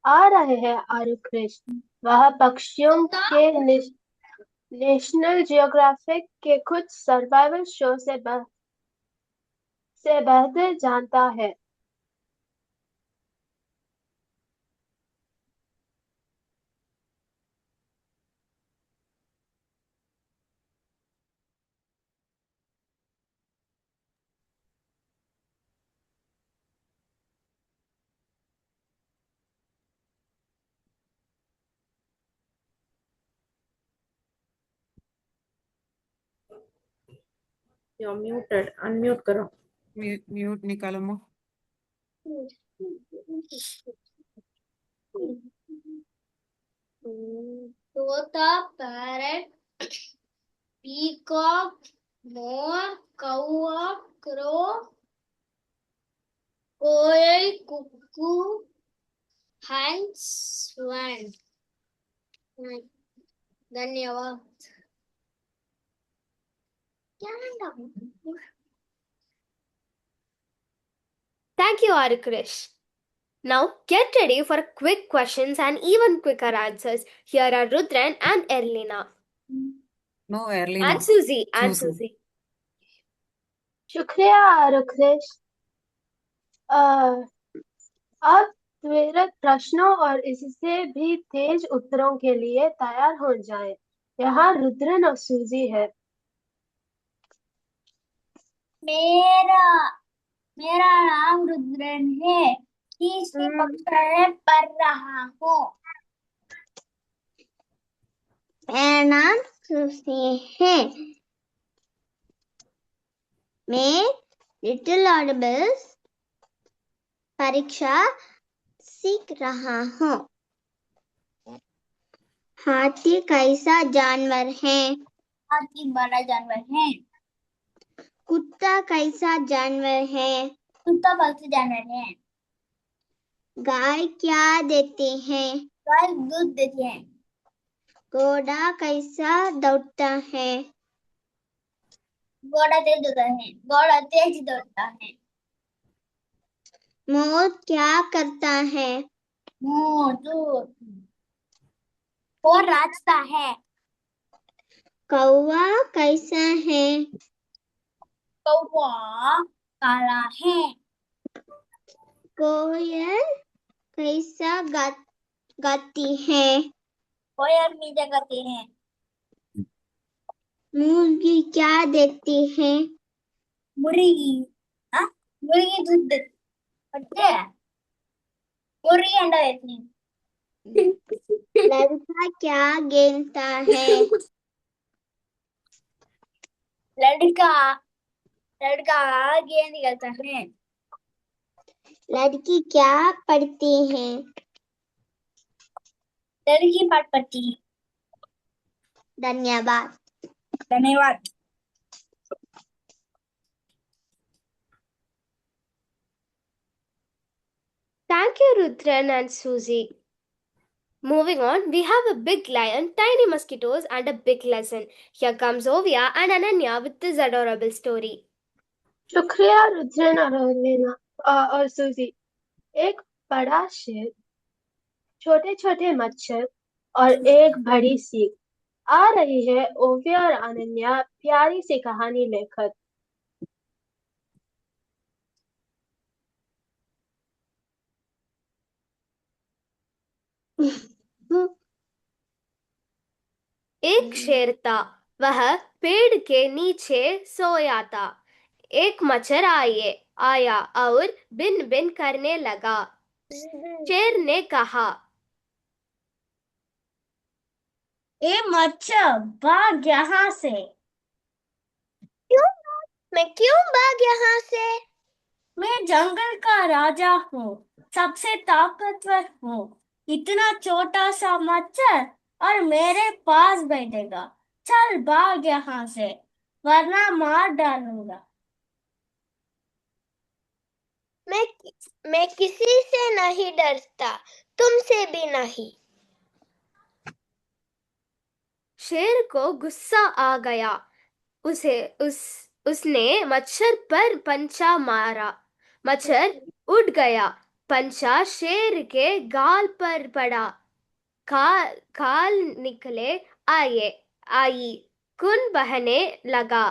आ रहे हैं आरुकृष. वह पक्षियों के नेशनल जियोग्राफिक के कुछ सर्वाइवल शो से बेहतर जानता है. You're muted. Unmute करो. म्यूट निकालो मो. तोता, पैरट, पीकॉक, मोर, कौआ, क्रो, कोयल, कुक्कू, हैंस, स्वैन। धन्यवाद। Thank you, Arikrish. Now get ready for quick questions and even quicker answers. Here are Rudran and Erlina. No, Erlina. And Susie. And Susie. Susie. शुक्रिया आरुखेश। अब त्वरित प्रश्नों और इससे भी तेज उत्तरों के लिए तैयार हो जाएं। यहाँ रुद्रन और सूजी है। मेरा नाम रुद्रन है। तीसरी कक्षा में पढ़ रहा हूँ। मेरा नाम सुसी है। मैं लिटिल ऑडिबल्स परीक्षा सीख रहा हूँ। हाथी कैसा जानवर है? हाथी बड़ा जानवर है। कुत्ता कैसा जानवर है? कुत्ता पालतू जानवर है। गाय क्या देते हैं? गाय दूध देती है। घोड़ा कैसा दौड़ता है? घोड़ा तेज दौड़ता है। मोर क्या करता है? मोर नाचता है। कौवा कैसा है? कौवा काला है। कोयल कैसा गाती है? कोयल मीठा गाती है। मुर्गी क्या देती है? मुर्गी दूध देती है। मुर्गी अंडा देती है। लड़का क्या खेलता है? लड़का गेंद खेलता है। लड़की क्या पढ़ती है? लड़की पाठ पढ़ती है। धन्यवाद। Thank you, Rudran and Susie. Moving on, we have a big lion, tiny mosquitoes, and a big lesson. Here comes Ovia and Ananya with this adorable story. शुक्रिया रुद्रन और एरलिना और सूजी। एक बड़ा शेर, छोटे छोटे मच्छर और एक बड़ी सीख। आ रही है ओविया और अनन्या प्यारी सी कहानी लेकर। एक शेर था, वह पेड़ के नीचे सोया था। एक मच्छर आया और बिन बिन करने लगा। शेर ने कहा, ए मच्छर भाग यहाँ से। मैं क्यों भाग यहाँ से? मैं जंगल का राजा हूँ, सबसे ताकतवर हूँ। इतना छोटा सा मच्छर और मेरे पास बैठेगा। चल भाग यहाँ से, वरना मार डालूंगा। मैं किसी से नहीं डरता, तुमसे भी नहीं। शेर को गुस्सा आ गया। उसने मच्छर पर पंचा मारा। मच्छर उड़ गया। पंचा शेर के गाल पर पड़ा। खाल निकले आई खून बहने लगा।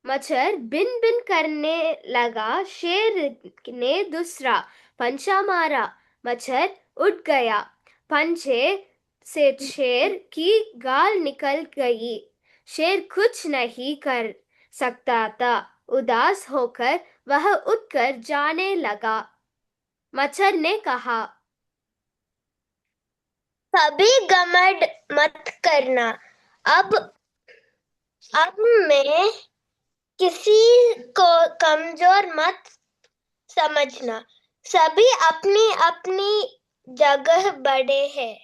मच्छर बिन बिन करने लगा। शेर ने दूसरा पंचा मारा। मच्छर उड़ गया। पंचे से शेर की गाल निकल गई। शेर कुछ नहीं कर सकता था। उदास होकर वह उठकर जाने लगा। मच्छर ने कहा, कभी घमंड मत करना। अब मैं किसी को कमजोर मत समझना। सभी अपनी अपनी जगह बड़े हैं।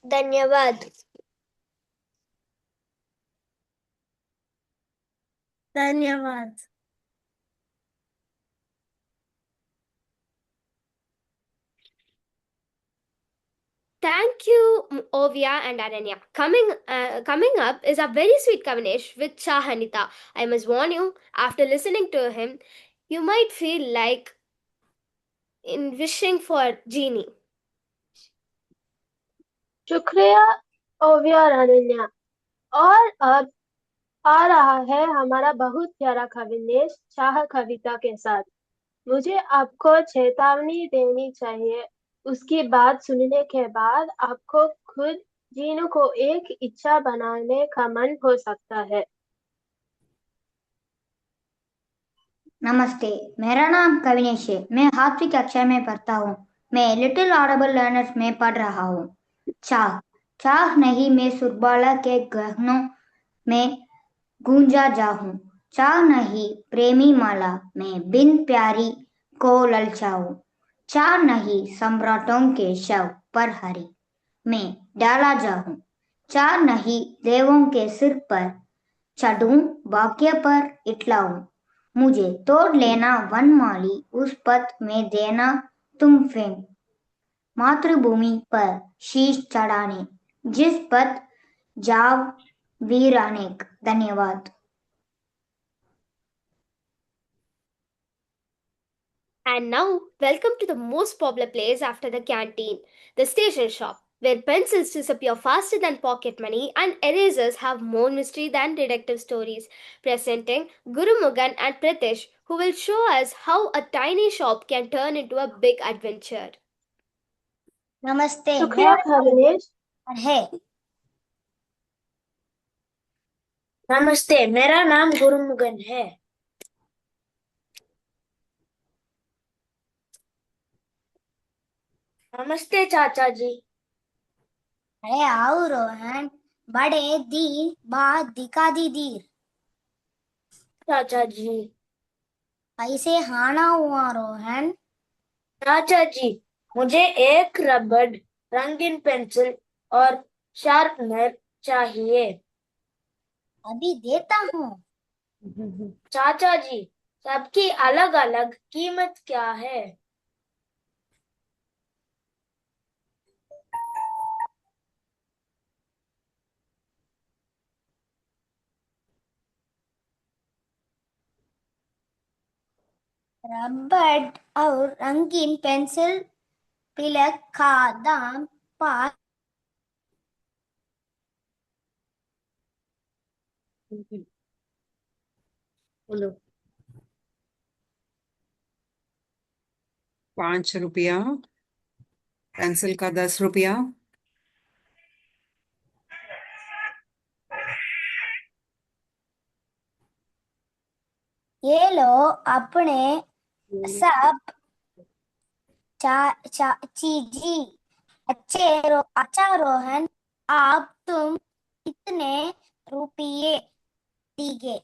धन्यवाद। धन्यवाद। Thank you, Ovia and Ananya. Coming up is a very sweet Kavinesh with Shahanita. I must warn you, after listening to him, you might feel like in wishing for genie. शुक्रिया ओविया और अनन्या। और अब आ रहा है हमारा बहुत प्यारा कविनेश शाह कविता के साथ। मुझे आपको चेतावनी देनी चाहिए, उसकी बात सुनने के बाद आपको खुद जीनू को एक इच्छा बनाने का मन हो सकता है। नमस्ते, मेरा नाम कविनेश है। मैं 8वीं कक्षा में पढ़ता हूँ। मैं लिटिल ऑडिबल लर्नर्स में पढ़ रहा हूँ। चाह चाह नहीं मैं सुरबाला के गहनों में गूंजा जाऊं। चाह नहीं प्रेमी माला में बिन प्यारी को ललचाऊं। चाह नहीं सम्राटों के शव पर हरी में डाला जाऊं। चाह नहीं देवों के सिर पर चढ़ूं भाग्य पर इटलाऊं। मुझे तोड़ लेना वनमाली उस पथ में देना तुम फेम मातृभूमि पर शीश चढ़ाने जिस पथ जाव वीरानेक। धन्यवाद। And now, welcome to the most popular place after the canteen, the station shop, where pencils disappear faster than pocket money and erasers have more mystery than detective stories. Presenting Guru Mugan and Pritish, who will show us how a tiny shop can turn into a big adventure. नमस्ते, शुक्रिया कविनेश। है। नमस्ते, मेरा नाम गुरुमुगन है। नमस्ते चाचा जी। अरे आओ रोहन, बड़े दी बात दिखा दी दीर। चाचा जी। ऐसे हाना हुआ रोहन। चाचा जी, मुझे एक रबड़, रंगीन पेंसिल और शार्पनर चाहिए। अभी देता हूँ। चाचा जी, सबकी अलग अलग कीमत क्या है? रबड़ और रंगीन पेंसिल पिलक का दाम 5। बोलो। 5 रुपया, पेंसिल का 10 रुपया। ये लो अपने सब चीजी। अच्छा रोहन, आप तुम कितने रुपये दीगे?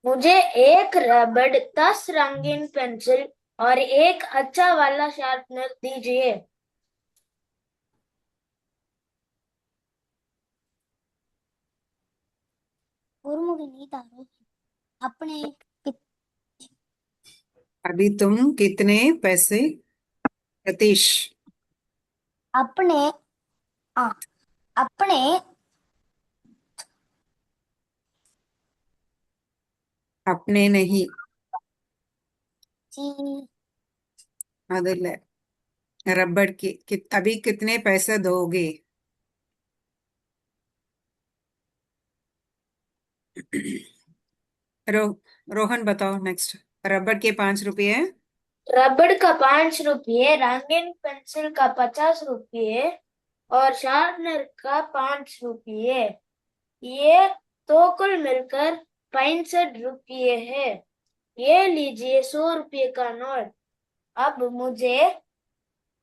मुझे एक रबड़, 10 रंगीन पेंसिल और एक अच्छा वाला शार्पनर दीजिए। अपने अभी तुम कितने पैसे? प्रतीश। अपने अपने अपने नहीं जी अदल रबड़ की अभी कितने पैसे दोगे? रोहन बताओ नेक्स्ट। रबड़ के 5 रुपये, रबड़ का 5 रुपये, रंगीन पेंसिल का 50 रुपये और शार्पनर का 5 रुपये। ये तो कुल मिलकर 65 रुपये है। ये लीजिए 100 रुपये का नोट। अब मुझे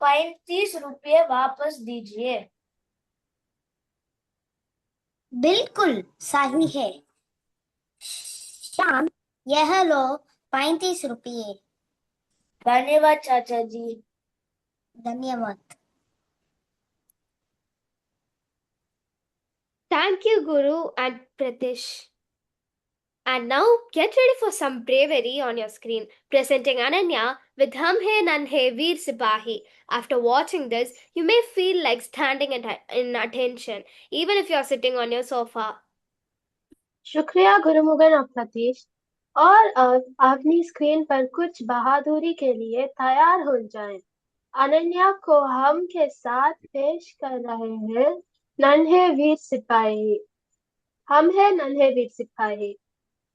35 रुपये वापस दीजिए। बिल्कुल सही है श्याम, यह लो 35 रुपये। धन्यवाद चाचा जी। धन्यवाद। Thank you, Guru and Pratish. And now get ready for some bravery on your screen. Presenting Ananya with Hum Hai Nanhe Veer Sipahi. After watching this, you may feel like standing in attention, even if you're sitting on your sofa. शुक्रिया गुरुमुगन और प्रतीश। और अब अपनी screen पर कुछ बहादुरी के लिए तैयार हो जाएं। अनन्या को हम के साथ पेश कर रहे हैं नन्हे वीर सिपाही। हम है नन्हे वीर सिपाही।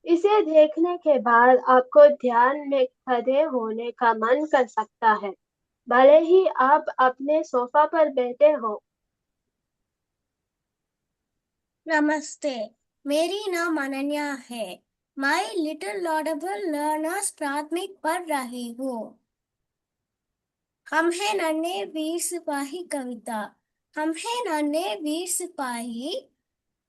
इसे देखने के बाद आपको ध्यान में खड़े होने का मन कर सकता है, भले ही आप अपने सोफा पर बैठे हो। नमस्ते, मेरी नाम अनन्या है। मैं लिटिल लॉडेबल लर्नर्स प्राथमिक पढ़ रही हूँ। हम है नन्हे वीर सिपाही कविता। हम है नन्हे वीर सिपाही,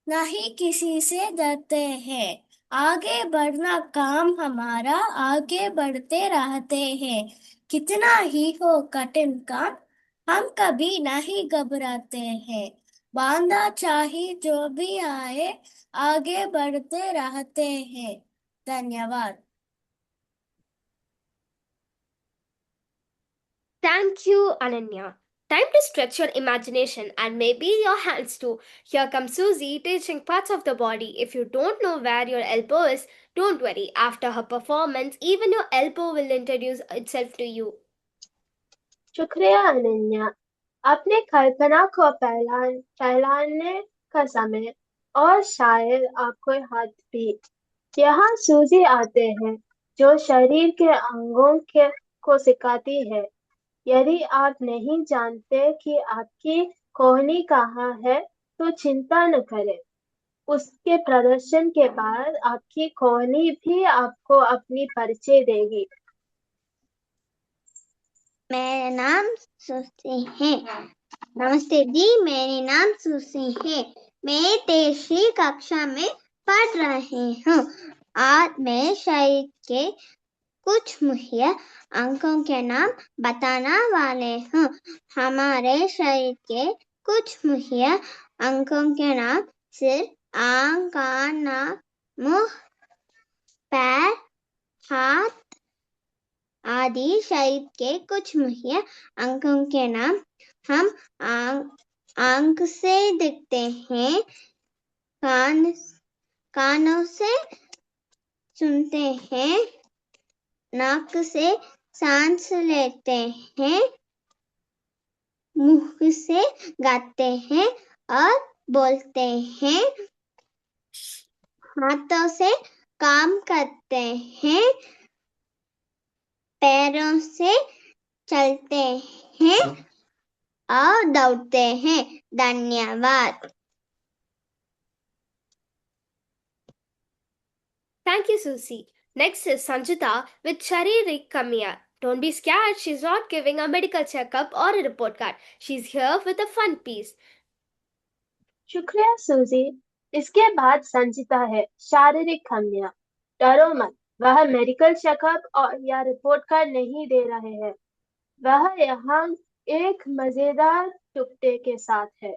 नहीं किसी से डरते हैं। आगे बढ़ना काम हमारा, आगे बढ़ते रहते हैं। कितना ही हो कठिन काम, हम कभी नहीं घबराते हैं। बांधा चाहे जो भी आए, आगे बढ़ते रहते हैं। धन्यवाद। Thank you, Ananya. Time to stretch your imagination and maybe your hands too. Here comes Susie teaching parts of the body. If you don't know where your elbow is, don't worry. After her performance, even your elbow will introduce itself to you. शुक्रिया अनन्या। अपने कल्पना को फैलाने का समय और शायद आपको हाथ भी। यहाँ सूजी आते हैं जो शरीर के अंगों को सिखाती है। यदि आप नहीं जानते कि आपकी कोहनी कहाँ है, तो चिंता न करें। उसके प्रदर्शन के बाद आपकी कोहनी भी आपको अपनी परिचय देगी। मेरा नाम सुसी है। नमस्ते जी, मेरा नाम सुसी है। मैं तीसरी कक्षा में पढ़ रही हूँ। आज मैं शरीर के कुछ मुख्य अंगों के नाम बताना वाले हूँ। हमारे शरीर के कुछ मुख्य अंगों के नाम सिर, आंख, कान, नाक, मुंह, पैर, हाथ आदि शरीर के कुछ मुख्य अंगों के नाम। हम आंख से दिखते हैं, कानों से सुनते हैं, नाक से सांस लेते हैं, मुंह से गाते हैं और बोलते हैं, हाथों से काम करते हैं, पैरों से चलते हैं और दौड़ते हैं। धन्यवाद। Thank you, Susie. Next is Sanjita with Sharirik Kamya. Don't be scared, she's not giving a medical checkup or a report card. She's here with a fun piece. शुक्रिया सूजी। इसके बाद संजिता है शारीरिक खामियां। डरो मत, वह मेडिकल चेकअप और या रिपोर्ट कार्ड नहीं दे रहे हैं। वह यहाँ एक मजेदार टुकड़े के साथ है।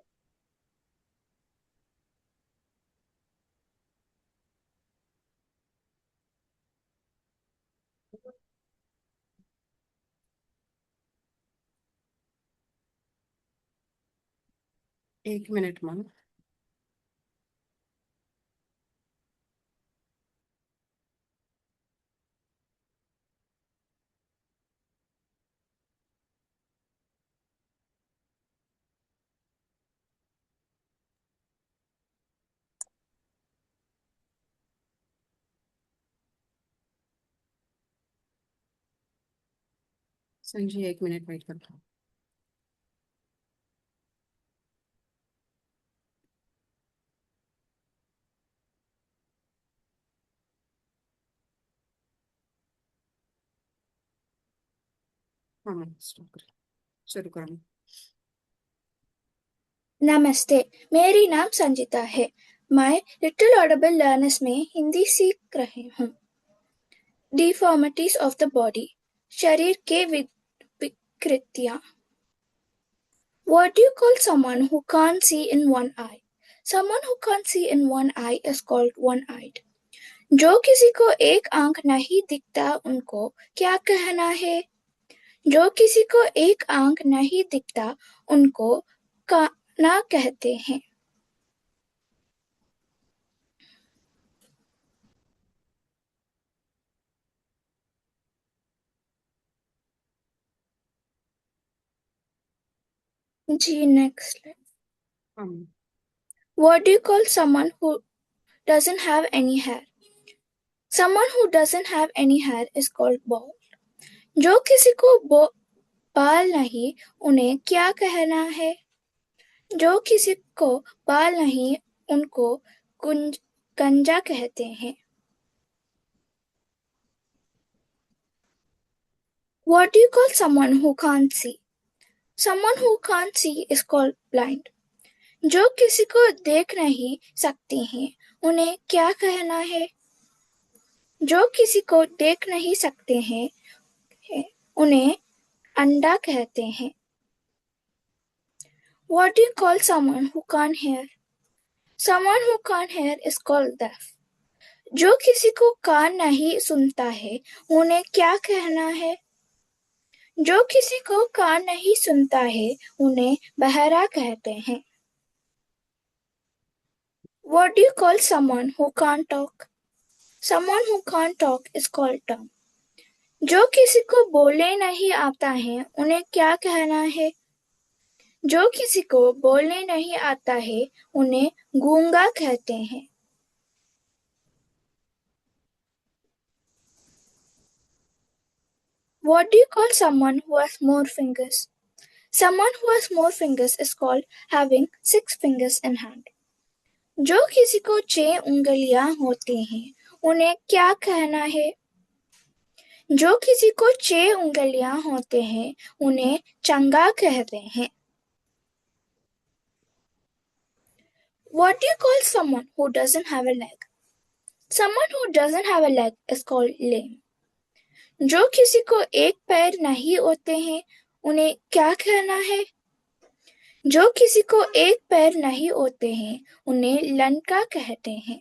एक मिनट मैम। संजी 1 मिनट वेट करो। हाँ मैम, शुरू करो। नमस्ते, मेरी नाम संजिता है। मैं लिटिल ऑडिबल लर्नर्स में हिंदी सीख रही हूँ। डिफॉर्मिटीज ऑफ द बॉडी, शरीर के विकृतियाँ। What do you call someone who can't see in one eye? Someone who can't see in one eye is called one-eyed. जो किसी को एक आंख नहीं दिखता उनको क्या कहना है? जो किसी को एक आंख नहीं दिखता उनको काना कहते हैं। जी next slide. What do you call someone who doesn't have any hair? Someone who doesn't have any hair is called bald. जो किसी को बाल नहीं उन्हें क्या कहना है? जो किसी को बाल नहीं उनको गंजा कहते हैं। What do you call someone who can't see? Someone who can't see is called blind. जो किसी को देख नहीं सकते हैं उन्हें क्या कहना है? जो किसी को देख नहीं सकते हैं उन्हें अंधा कहते हैं। What do you call someone who can't hear? Someone who can't hear is called deaf. जो किसी को कान नहीं सुनता है उन्हें क्या कहना है? जो किसी को कान नहीं सुनता है उन्हें बहरा कहते हैं। What do you call someone who can't talk? Someone who can't talk is called dumb. जो किसी को बोलने नहीं आता है उन्हें क्या कहना है? जो किसी को बोलने नहीं आता है उन्हें गूंगा कहते हैं। What do you call someone who has more fingers? Someone who has more fingers is called having 6 fingers in hand. जो किसी को 6 उंगलियां होती हैं उन्हें क्या कहना है? जो किसी को 6 उंगलियां होते हैं उन्हें चंगा कहते हैं। What do you call someone who doesn't have a leg? Someone who doesn't have a leg is called lame. जो किसी को एक पैर नहीं होते हैं उन्हें क्या कहना है? जो किसी को एक पैर नहीं होते हैं उन्हें लंका कहते हैं।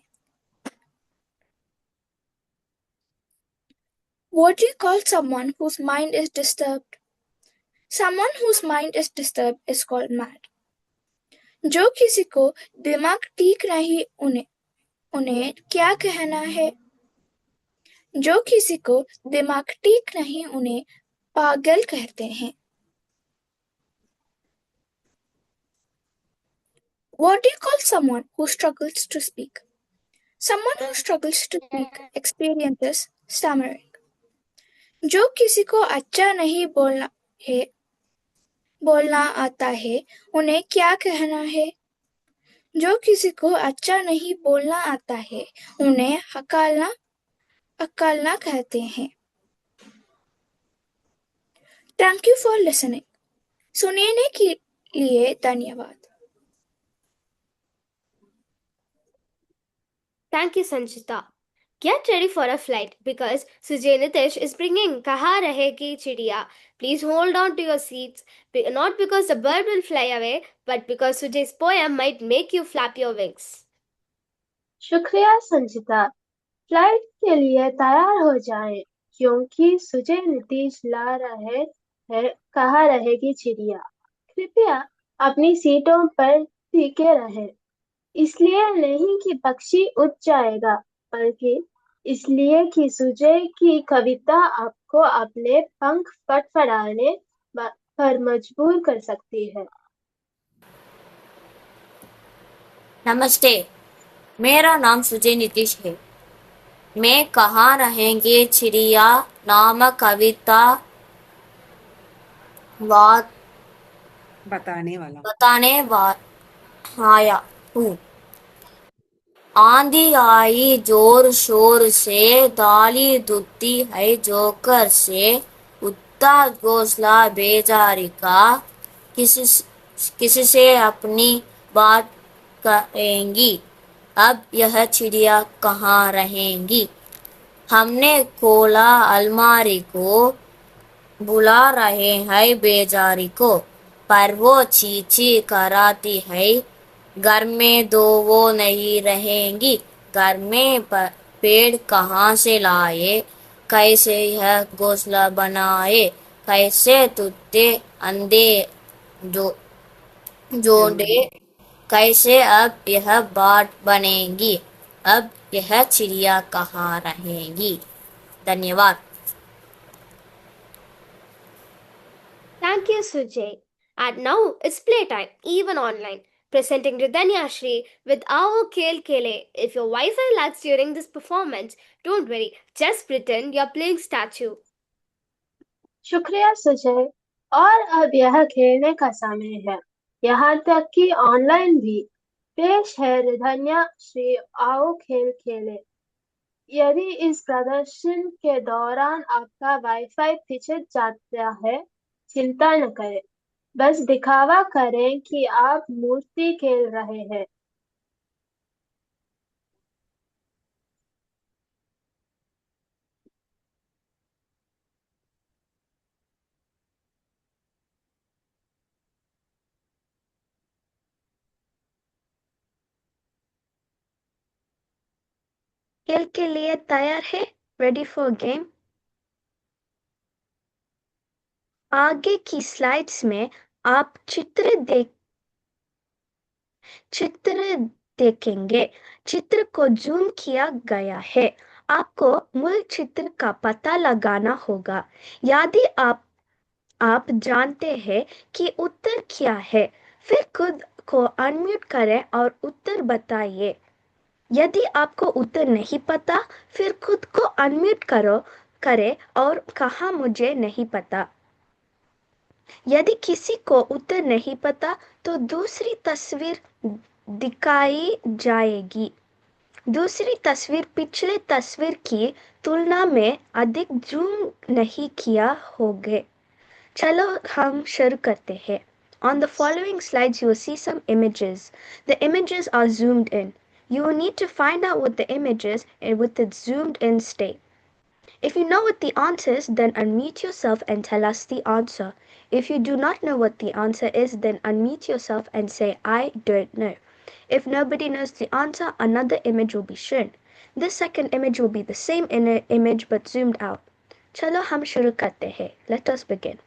What do you call someone whose mind is disturbed? Someone whose mind is disturbed is called mad. जो किसी को दिमाग ठीक नहीं उन्हें क्या कहना है? जो किसी को दिमाग ठीक नहीं उन्हें पागल कहते हैं। What do you call someone who struggles to speak? Someone who struggles to speak experiences stammering. जो किसी को अच्छा नहीं बोलना आता है उन्हें क्या कहना है? जो किसी को अच्छा नहीं बोलना आता है उन्हें अकालना कहते हैं। Thank you for listening. सुनने के लिए धन्यवाद। Thank you, Sanchita. Get ready for a flight because Sujay Nitish is bringing Kaha Rahegi Chidiya. Please hold on to your seats, not because the bird will fly away, but because Sujay's poem might make you flap your wings. शुक्रिया संचिता। Flight के लिए तैयार हो जाएं, क्योंकि सुजय नीतीश ला रहे हैं कहाँ रहेगी चिड़िया। कृपया अपनी सीटों पर टिके रहें। इसलिए नहीं कि पक्षी उड़ जाएगा, बल्कि इसलिए कि सुजय की कविता आपको अपने पंख फड़फड़ाने पर मजबूर कर सकती है। नमस्ते, मेरा नाम सुजय नीतीश है। मैं कहाँ रहेंगे चिड़िया नामक कविता बताने आया हूँ। आंधी आई जोर शोर से, दाली दुत्ती है जोकर से, उतना घोंसला बेजारी का, किसी से अपनी बात करेंगी, अब यह चिड़िया कहाँ रहेंगी। हमने खोला अलमारी को, बुला रहे हैं बेजारी को, पर वो चींची कराती है, घर में दो वो नहीं रहेंगी, घर में पेड़ कहाँ से लाए, कैसे यह घोंसला बनाए, कैसे तुत्ते अंडे जो जोड़े, कैसे अब यह बाट बनेगी, अब यह चिड़िया कहाँ रहेगी। धन्यवाद। Thank you, Sujay. And now it's playtime, even online. Presenting Ridhanya Shri with our Kel Kele. If your Wi-Fi lags during this performance, don't worry. Just pretend you're playing statue. शुक्रिया सुजय। और अब यह खेलने का समय है, यहाँ तक कि ऑनलाइन भी। पेश है रिधन्या श्री आओ खेल खेले। यदि इस प्रदर्शन के दौरान आपका वाईफाई पिछड़ जाता है, चिंता न करें, बस दिखावा करें कि आप मूर्ति खेल रहे हैं। खेल के लिए तैयार है? Ready for game? आगे की स्लाइड्स में आप चित्र देखेंगे। चित्र को जूम किया गया है। आपको मूल चित्र का पता लगाना होगा। यदि आप जानते हैं कि उत्तर क्या है, फिर खुद को अनम्यूट करें और उत्तर बताइए। यदि आपको उत्तर नहीं पता, फिर खुद को अनम्यूट करें और कहा मुझे नहीं पता। यदि किसी को उत्तर नहीं पता तो दूसरी तस्वीर दिखाई जाएगी। दूसरी तस्वीर पिछले तस्वीर की तुलना में अधिक जूम नहीं किया होगा। चलो हम शुरू करते हैं। On the following slides, you will see some images. The images are zoomed in. You will need to find out what the image is and with its zoomed in state. If you know what the answer is, then unmute yourself and tell us the answer. If you do not know what the answer is, then unmute yourself and say, I don't know. If nobody knows the answer, another image will be shown. This second image will be the same image but zoomed out. Chalo hum shuru karte hain. Let us begin.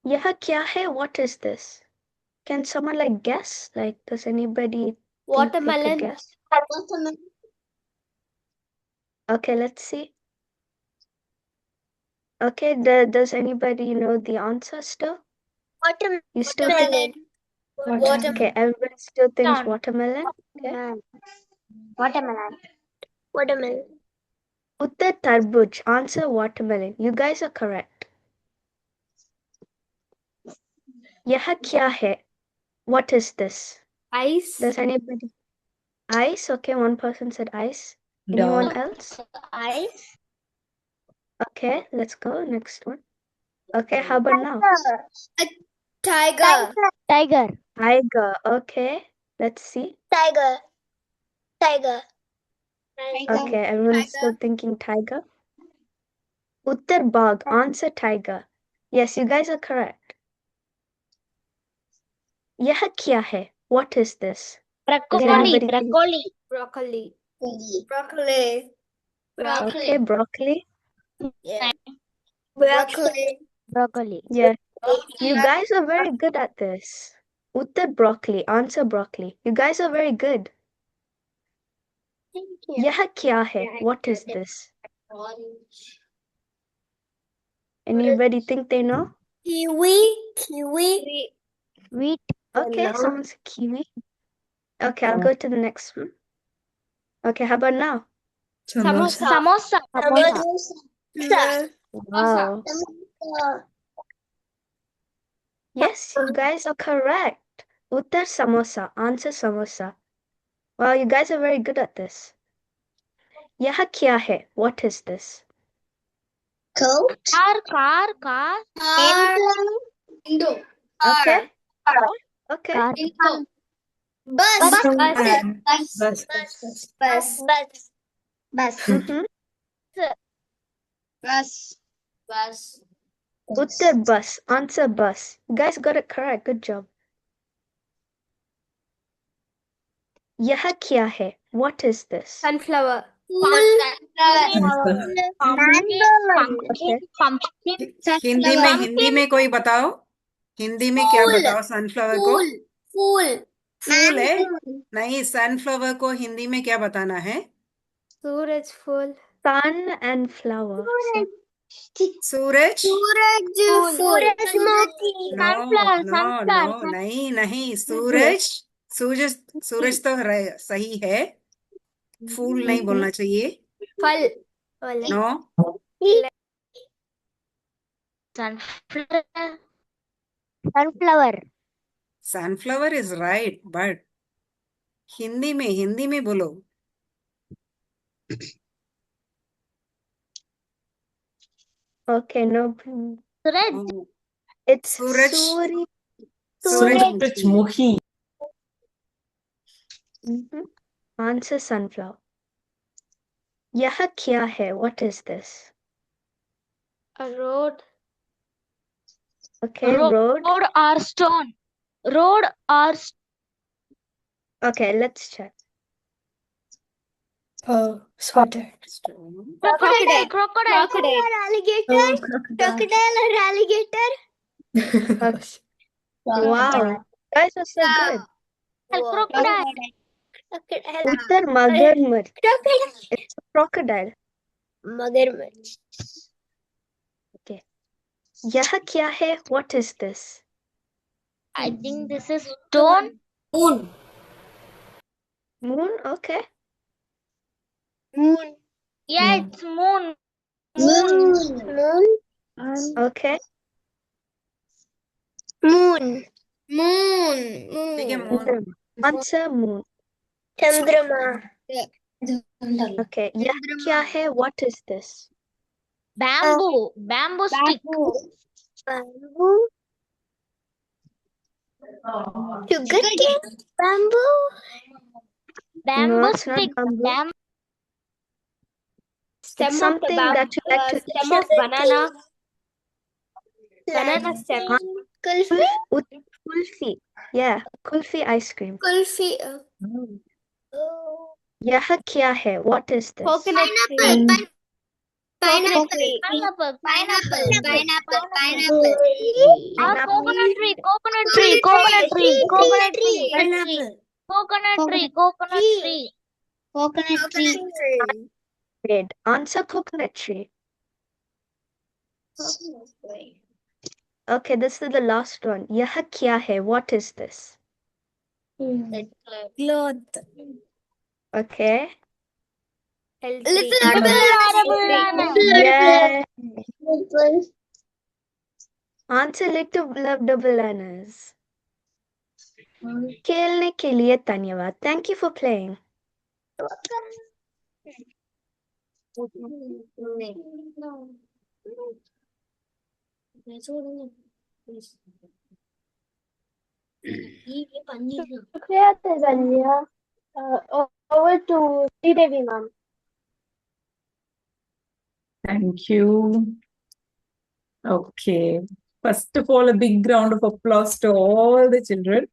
यह क्या है? What is this? Can someone guess? Does anybody think they could Watermelon. guess? Okay, let's see. Okay, does anybody know the answer still? You still think? Watermelon. Okay, everybody still thinks watermelon? Okay. Watermelon. Watermelon. Uttar tarbuj. Answer watermelon. You guys are correct. यह क्या है? What is this? Ice. Does anybody? Ice? Okay, one person said ice. Anyone else? Ice. Okay, let's go. Next one. Okay, how about now? Tiger. Tiger. Tiger. Okay, let's see. Tiger. Tiger. Okay, everyone's still thinking tiger. Uttar Bagh. Answer tiger. Yes, you guys are correct. यह क्या है? What is this? Broccoli. Broccoli. Broccoli. Broccoli. Okay, broccoli. Yeah. Broccoli. Broccoli. Yeah, you guys are very good at this. Uttar broccoli. Answer broccoli. You guys are very good. Thank you. यह क्या है? What is this? Anybody think they know? Kiwi. Kiwi. Wheat. Okay, someone said kiwi. Okay, I'll go to the next one. Okay, how about now? Samosa. Samosa. Wow. Yes, you guys are correct. Uttar samosa. Answer samosa. Wow, you guys are very good at this. यह क्या है? What is this? Coat. Car. Window. Okay. Okay. Bus. Bus. Bus. Mhm. Bus. Uttar bus. Answer bus. You guys got it correct. Good job. यह क्या है? What is this? Sunflower. Hindi में कोई बताओ, हिंदी में क्या बताओ सनफ्लावर को? फूल है? नहीं, सनफ्लावर को हिंदी में क्या बताना है? सूरज फूल. Sun and flower. Suraj? Surajmukhi. No, नहीं, सूरज तो सही है, फूल नहीं बोलना चाहिए. फल. No. Sunflower is right, but Hindi में बोलो. Okay, no. It's सूरज. सूरजमुखी. Answer sunflower. यह क्या है? What is this? A road. Okay, road. Road or stone. Road or Okay, let's check. Oh, sweater. crocodile. Alligator. Crocodile or alligator? Wow, guys are so good. Crocodile. Uttar magarmach. It's a crocodile. Magarmach. Okay. यह क्या है? What is this? I think this is stone. Moon. Okay. Moon. Yeah, it's moon. Moon. Okay. Moon. ठीक है, moon. Answer moon. Chandrama. Okay. यह क्या है? What is this? Bamboo stick. Bamboo. Sugarcane. Bamboo. Bamboo No, it's not stick. bamboo. Stem It's of the something that you like to stem of banana. Banana stem. Kulfi. Yeah, kulfi ice cream. Kulfi. यह क्या है? What is this? Coconut tree. Pineapple. Pineapple. Or Coconut tree. Great. Answer coconut tree. Okay, this is the last one. यह क्या है? What is this? Cloth. Okay. Little banana. Yeah. Answer little bananas. खेलने के लिए धन्यवाद. Thank you for playing. Shukriya Tazanya. Over to Sridevi ma'am. Thank you. Okay. First of all, a big round of applause to all the children.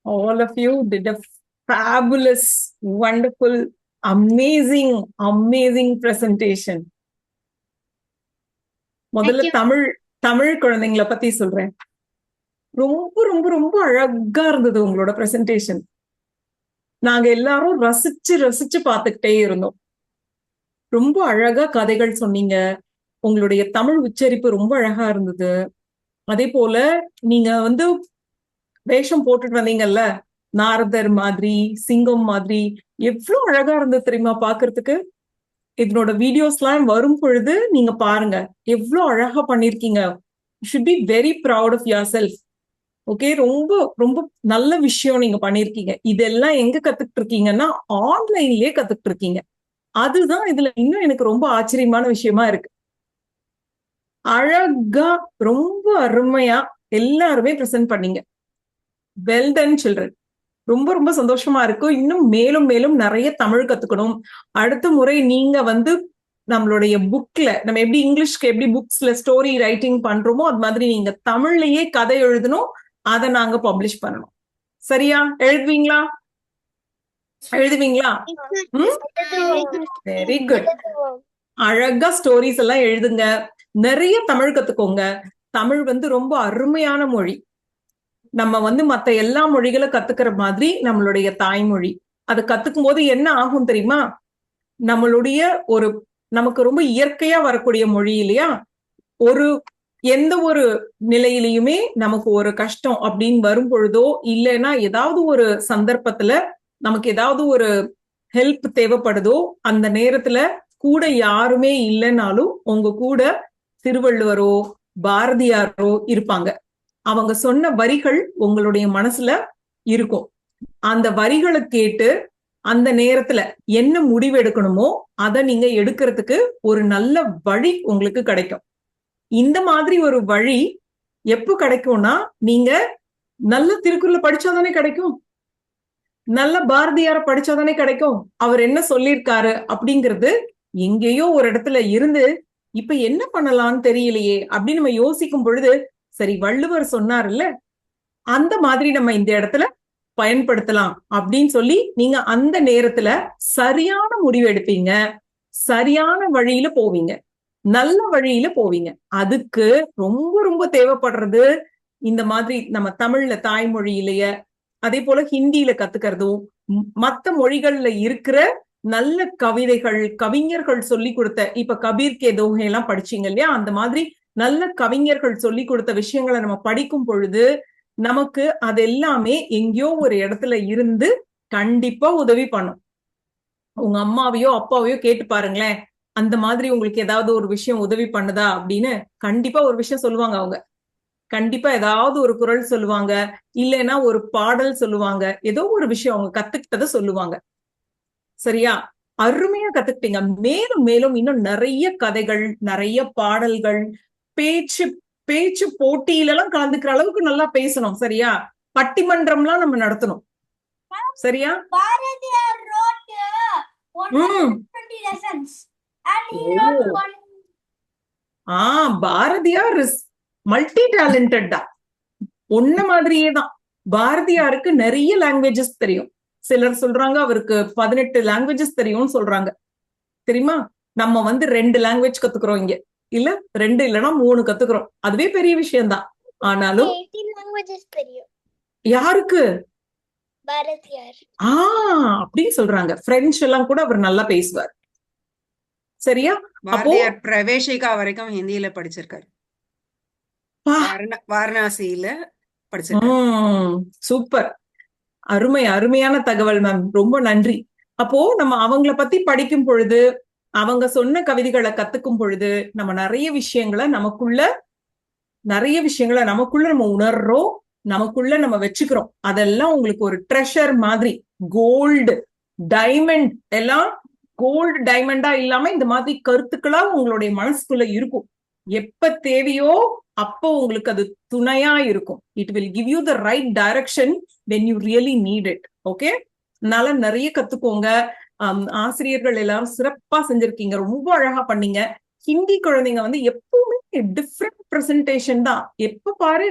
All of you did a fabulous, wonderful, amazing presentation. முதல்ல தமிழ் குழந்தைங்களை பத்தி சொல்றேன். ரொம்ப ரொம்ப ரொம்ப அழகா இருந்தது உங்களோட பிரசன்டேஷன். நாங்க எல்லாரும் ரசிச்சு பார்த்துக்கிட்டே இருந்தோம். ரொம்ப அழகா கதைகள் சொன்னீங்க. உங்களுடைய தமிழ் உச்சரிப்பு ரொம்ப அழகா இருந்தது. அதே போல நீங்க வேஷம் போட்டுட்டு வந்தீங்கல்ல, நாரதர் மாதிரி, சிங்கம் மாதிரி, எவ்வளவு அழகா இருந்தது தெரியுமா பாக்குறதுக்கு. இதனோட வீடியோஸ் எல்லாம் வரும் பொழுது நீங்க பாருங்க, எவ்வளவு அழகா பண்ணிருக்கீங்க. You should be very proud of yourself. Okay, ரொம்ப ரொம்ப நல்ல விஷயம் நீங்க பண்ணிருக்கீங்க. இதெல்லாம் எங்க கத்துக்கிட்டு இருக்கீங்கன்னா ஆன்லைன்லயே கத்துக்கிட்டு இருக்கீங்க. அதுதான் இதுல இன்னும் எனக்கு ரொம்ப ஆச்சரியமான விஷயமா இருக்கு. அழகா ரொம்ப அருமையா எல்லாருமே பிரசன்ட் பண்ணீங்க. Well done children. ரொம்ப ரொம்ப சந்தோஷமா இருக்கு. இன்னும் மேலும் மேலும் நிறைய தமிழ் கத்துக்கணும். அடுத்த முறை நீங்க நம்மளுடைய புக்ல நம்ம எப்படி இங்கிலீஷ்க்கு எப்படி புக்ஸ்ல ஸ்டோரி ரைட்டிங் பண்றோமோ அது மாதிரி நீங்க தமிழ்லயே கதை எழுதணும், அதை நாங்க பப்ளிஷ் பண்ணணும். சரியா? எழுதுவீங்களா? எழுதுவீங்களா? Very good. அழகா ஸ்டோரிஸ் எல்லாம் எழுதுங்க, நிறைய தமிழ் கத்துக்கோங்க. தமிழ் ரொம்ப அருமையான மொழி. நம்ம மத்த எல்லா மொழிகளை கத்துக்கிற மாதிரி நம்மளுடைய தாய்மொழி. அதை கத்துக்கும் போது என்ன ஆகும் தெரியுமா? நம்மளுடைய நமக்கு ரொம்ப இயற்கையா வரக்கூடிய மொழி இல்லையா? எந்த ஒரு நிலையிலையுமே நமக்கு ஒரு கஷ்டம் அப்படின்னு வரும் பொழுதோ இல்லைன்னா ஏதாவது ஒரு சந்தர்ப்பத்துல நமக்கு ஏதாவது ஒரு ஹெல்ப் தேவைப்படுதோ அந்த நேரத்துல கூட யாருமே இல்லைன்னாலும் உங்க கூட திருவள்ளுவரோ பாரதியாரோ இருப்பாங்க. அவங்க சொன்ன வரிகள் உங்களுடைய மனசுல இருக்கும். அந்த வரிகளை கேட்டு அந்த நேரத்துல என்ன முடிவு எடுக்கணுமோ அதை நீங்க எடுக்கிறதுக்கு ஒரு நல்ல வழி உங்களுக்கு கிடைக்கும். இந்த மாதிரி ஒரு வழி எப்போ கிடைக்கும்னா நீங்க நல்ல திருக்குறளை படிச்சாதானே கிடைக்கும், நல்ல பாரதியார படிச்சாதானே கிடைக்கும். அவர் என்ன சொல்லியிருக்காரு அப்படிங்கிறது எங்கேயோ ஒரு இடத்துல இருந்து இப்ப என்ன பண்ணலாம்னு தெரியலையே அப்படின்னு நம்ம யோசிக்கும் பொழுது சரி வள்ளுவர் சொன்னார்ல, அந்த மாதிரி நம்ம இந்த இடத்துல பயன்படுத்தலாம் அப்படின்னு சொல்லி நீங்க அந்த நேரத்துல சரியான முடிவு எடுப்பீங்க, சரியான வழியில போவீங்க, நல்ல வழியில போவீங்க. அதுக்கு ரொம்ப ரொம்ப தேவைப்படுறது இந்த மாதிரி நம்ம தமிழ்ல தாய்மொழியிலேயே அதே போல ஹிந்தியில கத்துக்கிறதும் மத்த மொழிகள்ல இருக்கிற நல்ல கவிதைகள் கவிஞர்கள் சொல்லி கொடுத்த இப்ப கபீர் கே தோஹே எல்லாம் படிச்சீங்க இல்லையா? அந்த மாதிரி நல்ல கவிஞர்கள் சொல்லி கொடுத்த விஷயங்களை நம்ம படிக்கும் பொழுது நமக்கு அது எல்லாமே எங்கேயோ ஒரு இடத்துல இருந்து கண்டிப்பா உதவி பண்ணும். உங்க அம்மாவையோ அப்பாவையோ கேட்டு பாருங்களேன், அந்த மாதிரி உங்களுக்கு ஏதாவது ஒரு விஷயம் உதவி பண்ணுதா அப்படின்னு கண்டிப்பா ஒரு விஷயம் சொல்லுவாங்க. அவங்க கண்டிப்பா ஏதாவது ஒரு குறள் சொல்லுவாங்க, இல்லைன்னா ஒரு பாடல் சொல்லுவாங்க, ஏதோ ஒரு விஷயம் அவங்க கத்துக்கிட்டதை சொல்லுவாங்க. சரியா? அருமையா கத்துக்கிட்டீங்க. மேலும் மேலும் இன்னும் நிறைய கதைகள், நிறைய பாடல்கள், பேச்சு போட்டியில எல்லாம் கலந்துக்கிற அளவுக்கு நல்லா பேசணும். சரியா? பட்டிமன்றம்லாம் நம்ம நடத்தணும். சரியா? பாரதியார் மல்டி டேலண்டட் தான். ஒன்ன மாதிரியே தான். பாரதியாருக்கு நிறைய லாங்குவேஜஸ் தெரியும். சிலர் சொல்றாங்க அவருக்கு 18 லாங்குவேஜஸ் தெரியும்னு சொல்றாங்க. தெரியுமா? நம்ம 2 லாங்குவேஜ் கத்துக்கிறோம் இங்க, இல்ல 2 இல்லைன்னா 3 கத்துக்கிறோம். அதுவே பெரிய விஷயம்தான். ஆனாலும் யாருக்கு? அப்படின்னு சொல்றாங்க. பிரெஞ்சு எல்லாம் கூட அவர் நல்லா பேசுவார். சரியா? அப்போ பிரவேசிகா வரைக்கும் ஹிந்தியில படிச்சிருக்காரு, வாரணாசியில படிச்சிருக்காரு. சூப்பர், அருமை, அருமையான தகவல் மேம், ரொம்ப நன்றி. அப்போ நம்ம அவங்கள பத்தி படிக்கும் பொழுது அவங்க சொன்ன கவிதைகளை கத்துக்கும் பொழுது நம்ம நிறைய விஷயங்களை நமக்குள்ள நம்ம உணர்றோம், நமக்குள்ள நம்ம வச்சுக்கிறோம். அதெல்லாம் உங்களுக்கு ஒரு ட்ரெஷர் மாதிரி. கோல்டு டைமண்ட் எல்லாம் கோல்டு டைமண்டா இல்லாம இந்த மாதிரி கருத்துக்களா உங்களுடைய மனசுக்குள்ள இருக்கும். எப்ப தேவையோ அப்போ உங்களுக்கு அது துணையா இருக்கும். It will give you the right direction when you really need it. Okay, அதனால நிறைய கத்துக்கோங்க. ஆசிரியர்கள் எல்லாரும் சிறப்பா செஞ்சிருக்கீங்க, ரொம்ப அழகா பண்ணீங்க. ஹிந்தி குழந்தைங்க எப்பவுமே டிஃப்ரெண்ட் பிரசன்டேஷன் தான். எப்ப பாரு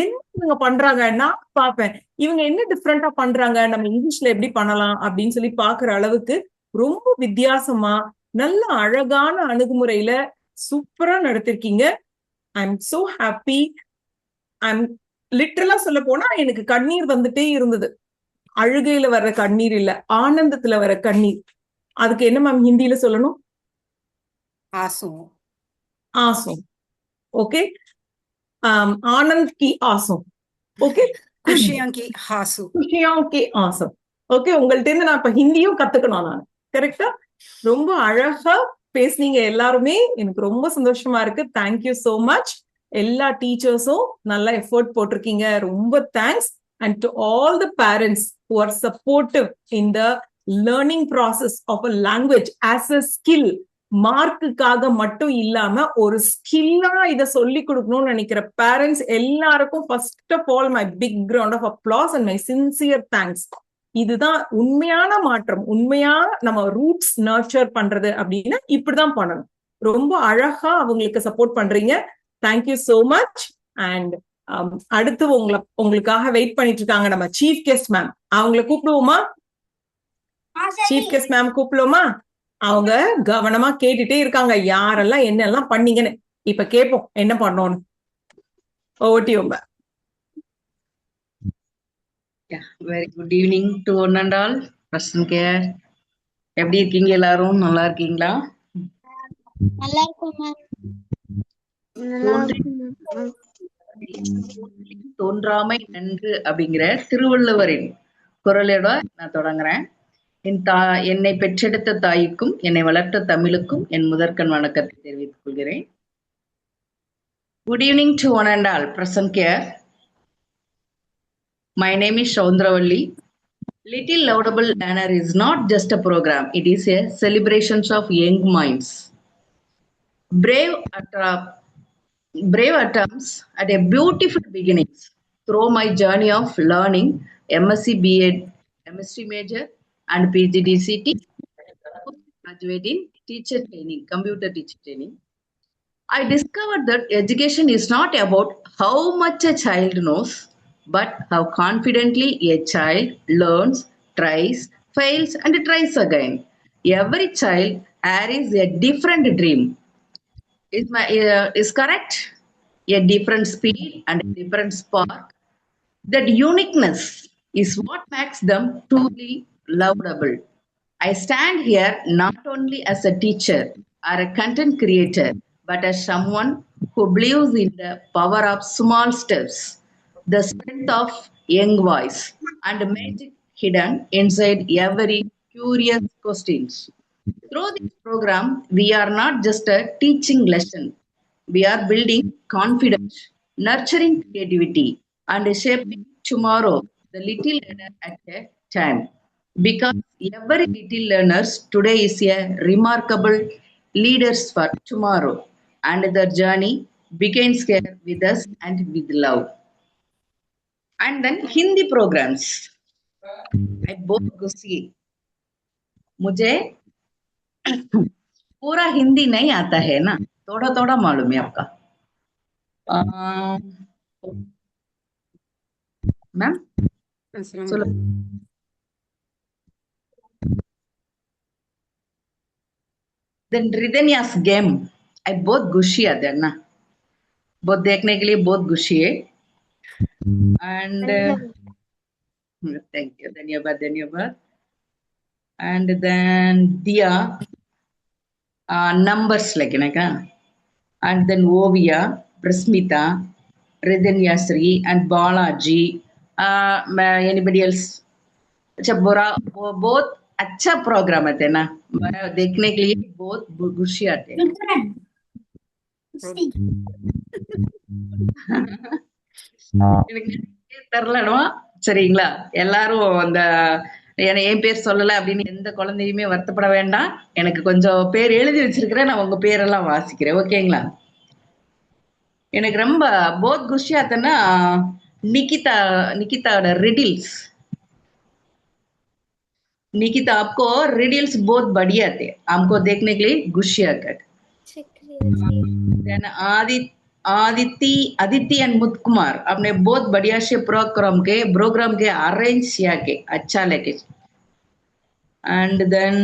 என்ன பண்றாங்க, நான் பாப்பேன் இவங்க என்ன டிஃப்ரெண்டா பண்றாங்க, நம்ம இங்கிலீஷ்ல எப்படி பண்ணலாம் அப்படின்னு சொல்லி பாக்குற அளவுக்கு ரொம்ப வித்தியாசமா நல்ல அழகான அணுகுமுறையில சூப்பரா நடத்திருக்கீங்க. I am so happy. I'm லிட்டரலா சொல்ல போனா எனக்கு கண்ணீர் வந்துட்டே இருந்தது. அழுகையில வர்ற கண்ணீர் இல்ல, ஆனந்தத்துல வர கண்ணீர். அதுக்கு என்ன மேம் ஹிந்தியில சொல்லணும்? ஆசும். ஆசும். ஓகே, ஆனந்த் கி ஆசும். ஓகே, खुशियों की आंसू. खुशियों की आंसू. ஓகே, உங்கள்ட்ட இருந்து நான் இப்ப ஹிந்தியும் கத்துக்கணும். நான் கரெக்டா ரொம்ப அழகா பேசுனீங்க எல்லாருமே. எனக்கு ரொம்ப சந்தோஷமா இருக்கு. Thank you so much. எல்லா டீச்சர்ஸும் நல்லா எஃபோர்ட் போட்டிருக்கீங்க, ரொம்ப thanks. And to all the parents who are supportive in the learning process of a language as a skill, மார்க்குக்காக மட்டும் இல்லாம ஒரு ஸ்கில்லா இத சொல்லி கொடுக்கணும்னு நினைக்கிற பேரண்ட்ஸ் எல்லாருக்கும் first of all my big round of applause and my sincere thanks. இதுதான் உண்மையான மாற்றம். உண்மையா நம்ம ரூட்ஸ் நர்ச்சர் பண்றது அப்படின்னா இப்படிதான் பண்ணணும். ரொம்ப அழகா அவங்களுக்கு சப்போர்ட் பண்றீங்க. Thank you so much. அண்ட் அடுத்து உங்களுக்காக வெயிட் பண்ணிட்டு இருக்காங்க நம்ம சீஃப் கெஸ்ட் மேம். அவங்களை கூப்பிடுவோமா? சீஃப் கெஸ்ட் மேம் கூப்பிடுவோமா? அவங்க கவனமா கேட்டுட்டே இருக்காங்க யாரெல்லாம் என்னெல்லாம் பண்ணீங்கன்னு. இப்ப கேட்போம் என்ன பண்ணோன்னு. ஓட்டியோம். Very good evening to one and all. Person care எப்படி இருக்கீங்க? எல்லாரும் நல்லா இருக்கீங்களா? நல்லா இருக்கும் மேம். தோன்றாமை நன்று அப்படிங்கிற திருவள்ளுவரின் குரலோட நான் தொடங்குறேன். என்னை பெற்றெடுத்த தாய்க்கும் என்னை வளர்த்த தமிழுக்கும் என் முதற்கண் வணக்கத்தை தெரிவித்துக் கொள்கிறேன். Good evening to one and all. Present care. My name is Saundravalli. Little Laudable Learner is not just a program. It is a celebration of young minds. Brave attempts at a beautiful beginnings through my journey of learning MSc B.Ed, chemistry major and PGDCT, graduate in teacher training, computer teacher training. I discovered that education is not about how much a child knows, but how confidently a child learns, tries, fails, and tries again. Every child carries a different dream. Is correct? A different speed and a different spark. That uniqueness is what makes them truly laudable. I stand here not only as a teacher or a content creator, but as someone who believes in the power of small steps, the strength of young voice, and magic hidden inside every curious questions. Through this program, we are not just a teaching lesson. We are building confidence, nurturing creativity, and shaping tomorrow, the little learner at a time. Because every little learner today is a remarkable leaders for tomorrow, and their journey begins here with us and with love. And then Hindi programs. I both गुस्सी. मुझे पूरा हिंदी नहीं आता है ना, थोड़ा थोड़ा मालूम है आपका. मैम चलो. Then Ridania's game. I बहुत गुस्सी आते हैं ना, बहुत देखने के लिए बहुत गुस्सी है. And thank you, धन्यवाद. And then Dia, numbers like ना, and then Ovia, Prasmita, Ridanyasri, and Balaji. Anybody else? अच्छा बहुत अच्छा प्रोग्राम है ना, देखने के लिए बहुत खुशी आते हैं. தெரியலனோ சரிங்களா? எல்லாரும் அந்த என் பேர் சொல்லல அப்படின்னு எந்த குழந்தையுமே வருத்தப்பட வேண்டாம். எனக்கு கொஞ்சம் பேர் எழுதி வச்சிருக்கிறேன், நான் உங்க பேரெல்லாம் வாசிக்கிறேன். ஓகேங்களா? எனக்கு ரொம்ப बहुत खुशी आता ना निकिता रिडल्स. निकिता आपको रिडल्स बहुत बढ़िया थे, हमको देखने के लिए खुशी आता है. आदिति एंड मुत कुमार आपने बहुत बढ़िया से प्रोग्राम के अरेंज किया के अच्छा लगे. एंड देन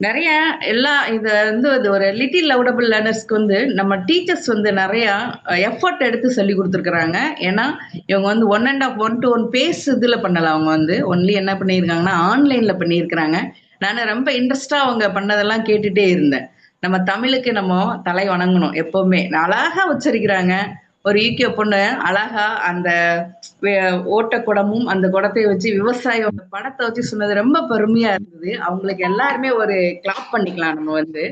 நிறைய எல்லாம் இது வந்து ஒரு லிட்டில் லவுடபிள் லேர்னர்ஸ்க்கு வந்து நம்ம டீச்சர்ஸ் வந்து நிறைய எஃபர்ட் எடுத்து சொல்லி கொடுத்துருக்குறாங்க. ஏன்னா இவங்க வந்து 1.5 பேஸ் இதுல பண்ணல, அவங்க வந்து ஒன்லி என்ன பண்ணியிருக்காங்கன்னா ஆன்லைன்ல பண்ணியிருக்கிறாங்க. நான் ரொம்ப இன்ட்ரெஸ்டா அவங்க பண்ணதெல்லாம் கேட்டுட்டே இருந்தேன். நம்ம தமிழுக்கு நம்ம தலை வணங்கணும் எப்பவுமே. அழகா உச்சரிக்கிறாங்க. ஒரு ஈக்கிய பொண்ணு அழகா அந்த ஓட்ட குடமும் அந்த குடத்தை வச்சு விவசாயம் படத்தை வச்சு சொன்னது ரொம்ப பெருமையா இருந்தது. அவங்களுக்கு எல்லாருமே ஒரு கிளாப் பண்ணிக்கலாம். நம்ம வந்து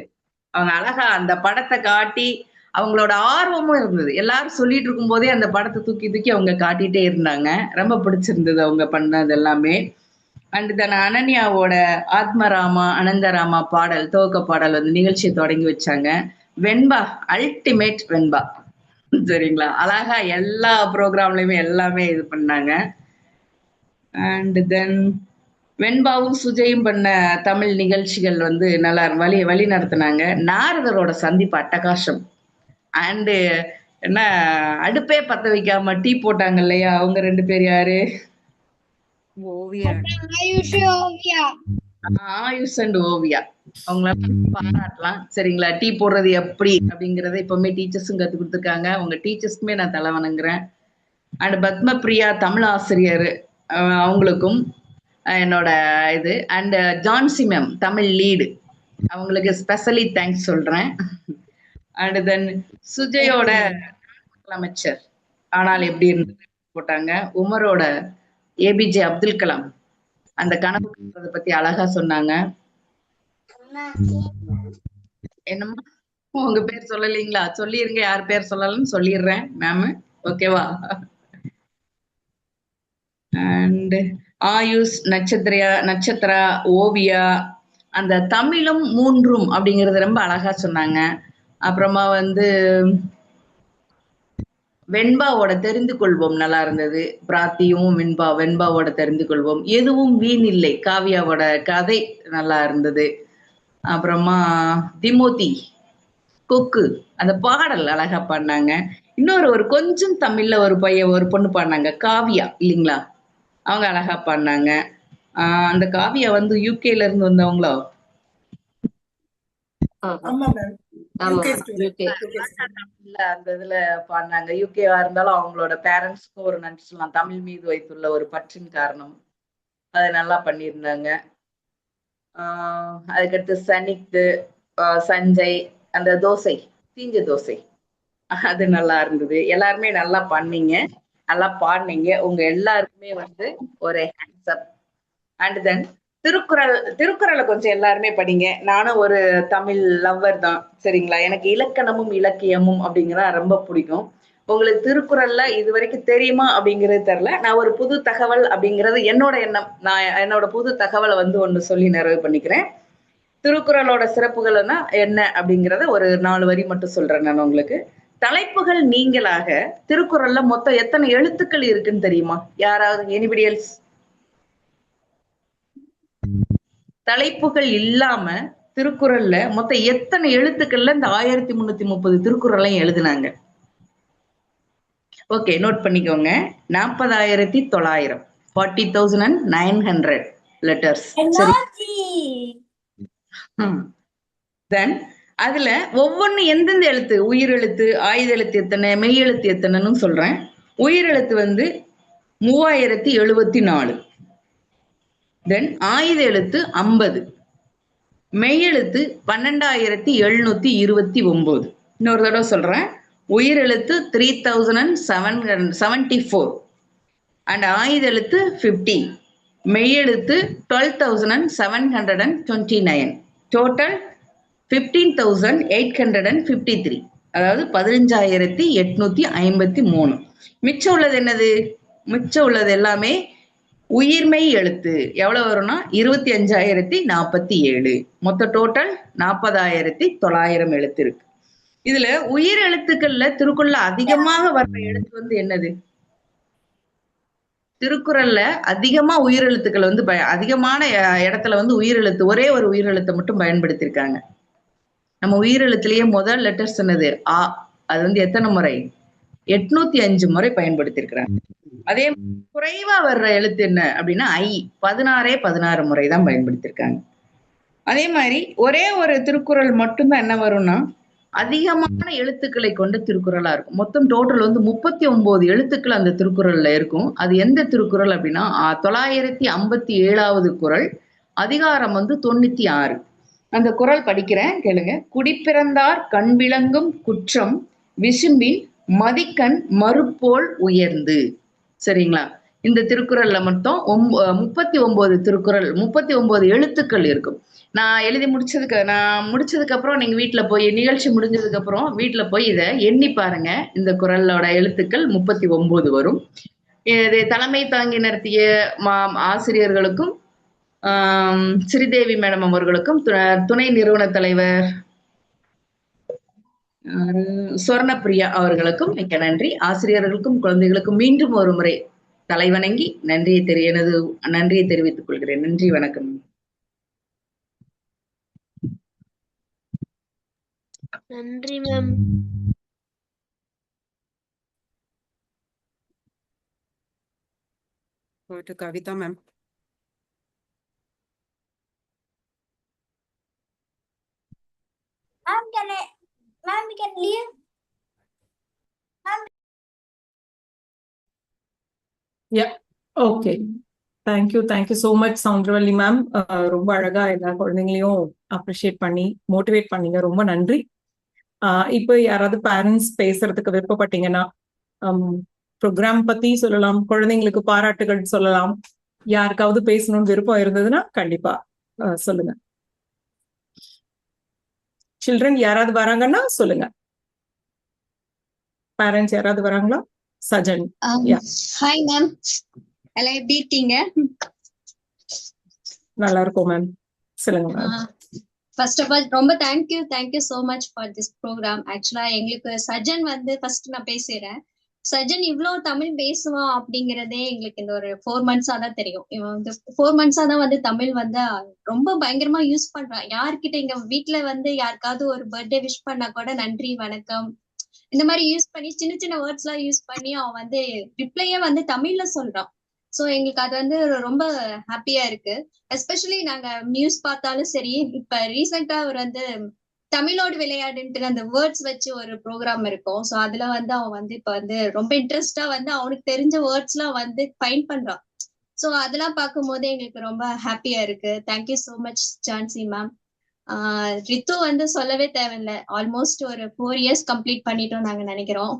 அவங்க அழகா அந்த படத்தை காட்டி அவங்களோட ஆர்வமும் இருந்தது. எல்லாரும் சொல்லிட்டு இருக்கும் போதே அந்த படத்தை தூக்கி அவங்க காட்டிட்டே இருந்தாங்க. ரொம்ப பிடிச்சிருந்தது அவங்க பண்ணது எல்லாமே. அண்ட் தென் அனன்யாவோட ஆத்மராமா அனந்தராமா பாடல் துவக்க பாடல் வந்து நிகழ்ச்சியை தொடங்கி வச்சாங்க. வெண்பா அல்டிமேட் வெண்பா, சரிங்களா? அழகா எல்லா ப்ரோக்ராம்லயுமே எல்லாமே இது பண்ணாங்க. அண்ட் தென் வெண்பாவும் சுஜயும் பண்ண தமிழ் நிகழ்ச்சிகள் வந்து நல்லா வழி நடத்தினாங்க. நாரதரோட சந்திப்பு அட்டகாசம். அண்டு என்ன அடுப்பே பத்த வைக்காம டீ போட்டாங்க இல்லையா, அவங்க 2 பேர் யாரு? ஓவியா, ஆயுஷ் அண்ட் ஓவியா. அவங்கள பாராட்டலாம், சரிங்களா? டீ போடுறது எப்படி அப்படிங்கறத இப்பவுமே டீச்சர்ஸும் கத்து கொடுத்துருக்காங்க. உங்க டீச்சர்ஸ்க்குமே நான் தலை வணங்குறேன். அண்ட் பத்மபிரியா தமிழ் ஆசிரியர், அவங்களுக்கும் என்னோட இது. And Jhansi ma'am Tamil lead, அவங்களுக்கு ஸ்பெஷலி தேங்க்ஸ் சொல்றேன். அண்ட் தென் சுஜயோட முதலமைச்சர் ஆனால் எப்படி இருந்தது போட்டாங்க. உமரோட ஏபிஜே அப்துல் கலாம் அந்த கனவு கண்டதை பத்தி அழகா சொன்னாங்க. என்னம்மா உங்க பேர் சொல்லலீங்களா? சொல்லிருங்க, யார் பேர் சொல்லலன்னு சொல்லிடுறேன் மேம், ஓகேவா? அண்ட் ஆயுஷ், நட்சத்திரா, ஓவியா அந்த தமிழும் மூன்றும் அப்படிங்கறது ரொம்ப அழகா சொன்னாங்க. அப்புறமா வந்து வெண்பாவோட தெரிந்து கொள்வோம் நல்லா இருந்தது. பிராத்தியும் வெண்பாவோட தெரிந்து கொள்வோம். எதுவும் வீண் இல்லை காவியாவோட கதை நல்லா இருந்தது. அப்புறமா திமோதி கொக்கு அந்த பாடல் அழகா பாடினாங்க. ஒரு கொஞ்சம் தமிழ்ல ஒரு பொண்ணு பாடினாங்க, காவியா இல்லைங்களா? அவங்க அழகா பாடினாங்க. அந்த காவியா வந்து யூகேல இருந்து வந்தவங்களோ? அந்த இதுல பாடினாங்க. யூகேவா இருந்தாலும் அவங்களோட பேரண்ட்ஸ்க்கும் ஒரு நன்றி சொல்லலாம். தமிழ் மீது வைத்துள்ள ஒரு பற்றின் காரணம் அதை நல்லா பண்ணியிருந்தாங்க. அதுக்கடுத்து சனித்து, சஞ்சய் அந்த தோசை தீஞ்ச தோசை அது நல்லா இருந்தது. எல்லாருமே நல்லா பண்ணீங்க, நல்லா பாடினீங்க. உங்க எல்லாருக்குமே வந்து ஒரு ஹேண்ட்ஸ் அப். அண்ட் தென் திருக்குறளை கொஞ்சம் எல்லாருமே படிங்க. நானும் ஒரு தமிழ் லவ்வர் தான், சரிங்களா? எனக்கு இலக்கணமும் இலக்கியமும் அப்படிங்கிற ரொம்ப பிடிக்கும். உங்களுக்கு திருக்குறள்ல இது வரைக்கும் தெரியுமா அப்படிங்கிறது தெரியல. நான் ஒரு புது தகவல் அப்படிங்கிறது என்னோட எண்ணம். நான் என்னோட புது தகவலை வந்து ஒண்ணு சொல்லி நிறைவு பண்ணிக்கிறேன். திருக்குறளோட சிறப்புகள்னா என்ன அப்படிங்கிறத ஒரு 4 வரி மட்டும் சொல்றேன் நான் உங்களுக்கு. தலைப்புகள் நீங்களாக திருக்குறள்ல மொத்தம் எத்தனை எழுத்துக்கள் இருக்குன்னு தெரியுமா? யாராவது எனிபடி எல்ஸ்? தலைப்புகள் இல்லாம திருக்குறள்ல மொத்தம் எத்தனை எழுத்துக்கள்ல இந்த 1330 திருக்குறளையும் எழுதுனாங்க? ஓகே, நோட் பண்ணிக்கோங்க. 40,900 40,900 லெட்டர்ஸ். தென் அதுல ஒவ்வொன்னு எந்தெந்த எழுத்து, உயிர் எழுத்து, ஆயுத எழுத்து எத்தனை, மெய் எழுத்து எத்தனைன்னு சொல்றேன். உயிர் எழுத்து வந்து 3074. தென் ஆயுத எழுத்து 50, மெய் எழுத்து 12,729. இன்னொரு தடவை சொல்றேன். உயிர் எழுத்து 3,774 அண்ட் ஆயுத எழுத்து 50, மெய் எழுத்து 12,729. டோட்டல் 15,853. அதாவது 15,853. மிச்சம் உள்ளது என்னது? மிச்சம் உள்ளது எல்லாமே உயிர்மெய் எழுத்து. எவ்வளவு வரும்னா 25,047. மொத்த டோட்டல் 40,900 எழுத்து இருக்கு. இதுல உயிர் எழுத்துக்கள்ல திருக்குறள்ல அதிகமாக வர்ற எழுத்து வந்து என்னது? திருக்குறள்ல அதிகமா உயிர் எழுத்துக்கள் வந்து அதிகமான இடத்துல வந்து உயிர் எழுத்து, ஒரே ஒரு உயிர் எழுத்தை மட்டும் பயன்படுத்தியிருக்காங்க. நம்ம உயிர் எழுத்துலயே முதல் லெட்டர்ஸ் என்னது? ஆ. அது வந்து எத்தனை முறை? 805 முறை பயன்படுத்தியிருக்கிறாங்க. அதே குறைவா வர்ற எழுத்து என்ன அப்படின்னா ஐ. 16 முறை தான் பயன்படுத்தியிருக்காங்க. அதே மாதிரி ஒரே ஒரு திருக்குறள் மட்டும்தான் என்ன வரும்னா அதிகமான எழுத்துக்களை கொண்ட திருக்குறளா இருக்கும். மொத்தம் டோட்டல் வந்து 39 எழுத்துக்கள் அந்த திருக்குறள்ல இருக்கும். அது எந்த திருக்குறள் அப்படின்னா 957வது குறள், அதிகாரம் வந்து 96. அந்த குறள் படிக்கிறேன், கேளுங்க. குடிப்பிறந்தார் கண் விளங்கும் குற்றம் விசும்பின் மதிக்கண் மறுப்போல் உயர்ந்து. சரிங்களா? இந்த திருக்குறள்ல மொத்தம் 39 திருக்குறள், 39 எழுத்துக்கள் இருக்கும். நான் முடிச்சதுக்கு அப்புறம் நீங்க வீட்டுல போய், நிகழ்ச்சி முடிஞ்சதுக்கு அப்புறம் வீட்டுல போய் இதை எண்ணி பாருங்க. இந்த குறளோட எழுத்துக்கள் 39 வரும். இது தலைமை தாங்கி நடத்திய ஆசிரியர்களுக்கும் ஸ்ரீதேவி மேடம் அவர்களுக்கும் துணை நிறுவன தலைவர் சொர்ணப்பிரியா அவர்களுக்கும் மிக்க நன்றி. ஆசிரியர்களுக்கும் குழந்தைகளுக்கும் மீண்டும் ஒரு முறை தலைவணங்கி எனது நன்றியை தெரிவித்துக் கொள்கிறேன். நன்றி, வணக்கம். நன்றி ma'am. Kavitha ma'am. Ma'am, we can leave. Yeah, okay. Thank you so much Soundaravalli ma'am. ரொம்ப அழகா எல்லா குழந்தைங்களையும் அப்ரிஷியேட் பண்ணி மோட்டிவேட் பண்ணீங்க. ரொம்ப நன்றி. இப்போ யாராவது பேரண்ட்ஸ் பேசுறதுக்கு விருப்பப்பட்டீங்கன்னா ப்ரோக்ராம் பத்தி சொல்லலாம், குழந்தைங்களுக்கு பாராட்டுகள் சொல்லலாம். யாருக்காவது பேசணும்னு விருப்பம் இருந்ததுன்னா கண்டிப்பா சொல்லுங்க. சில்ட்ரன் யாராவது வராங்கன்னா சொல்லுங்க. பேரண்ட்ஸ் யாராவது வராங்களா? சஜன். ஹாய் மேம், எல்லாம் எப்படி இருக்கீங்க? நல்லா இருக்கும் மேம், சொல்லுங்க மேம். ஃபர்ஸ்ட் ஆஃப் ஆல் ரொம்ப thank you so much for this programme. ஆக்சுவலா எங்களுக்கு சஜன் ஃபர்ஸ்ட் நான் பேசுறேன். சஜன் இவ்வளவு தமிழ் பேசுவான் அப்படிங்கறதே எங்களுக்கு இந்த ஒரு 4 months-ஆ தான் தெரியும். இவன் 4 months-ஆ தான் தமிழ் ரொம்ப பயங்கரமா யூஸ் பண்றான். யார்கிட்ட எங்க வீட்டுல யாருக்காவது ஒரு பர்த்டே விஷ் பண்ணா கூட நன்றி வணக்கம் இந்த மாதிரி யூஸ் பண்ணி சின்ன சின்ன வேர்ட்ஸ் எல்லாம் யூஸ் பண்ணி அவன் ரிப்ளையே தமிழ்ல சொல்றான். சோ எங்களுக்கு அது ரொம்ப ஹாப்பியா இருக்கு. எஸ்பெஷலி நாங்க நியூஸ் பார்த்தாலும் சரி, இப்ப ரீசெண்டா அவர் தமிழோடு விளையாடுன்ட்டு அந்த வேர்ட்ஸ் வச்சு ஒரு ப்ரோக்ராம் இருக்கும். சோ அதுல அவன் இப்ப ரொம்ப இன்ட்ரெஸ்டா அவனுக்கு தெரிஞ்ச வேர்ட்ஸ் எல்லாம் ஃபைண்ட் பண்றான். சோ அதெல்லாம் பார்க்கும் போது எங்களுக்கு ரொம்ப ஹாப்பியா இருக்கு. Thank you so much Jhansi ma'am. Ritu சொல்லவே தேவையில்லை. ஆல்மோஸ்ட் ஒரு 4 years கம்ப்ளீட் பண்ணிட்டோம் நாங்க நினைக்கிறோம்.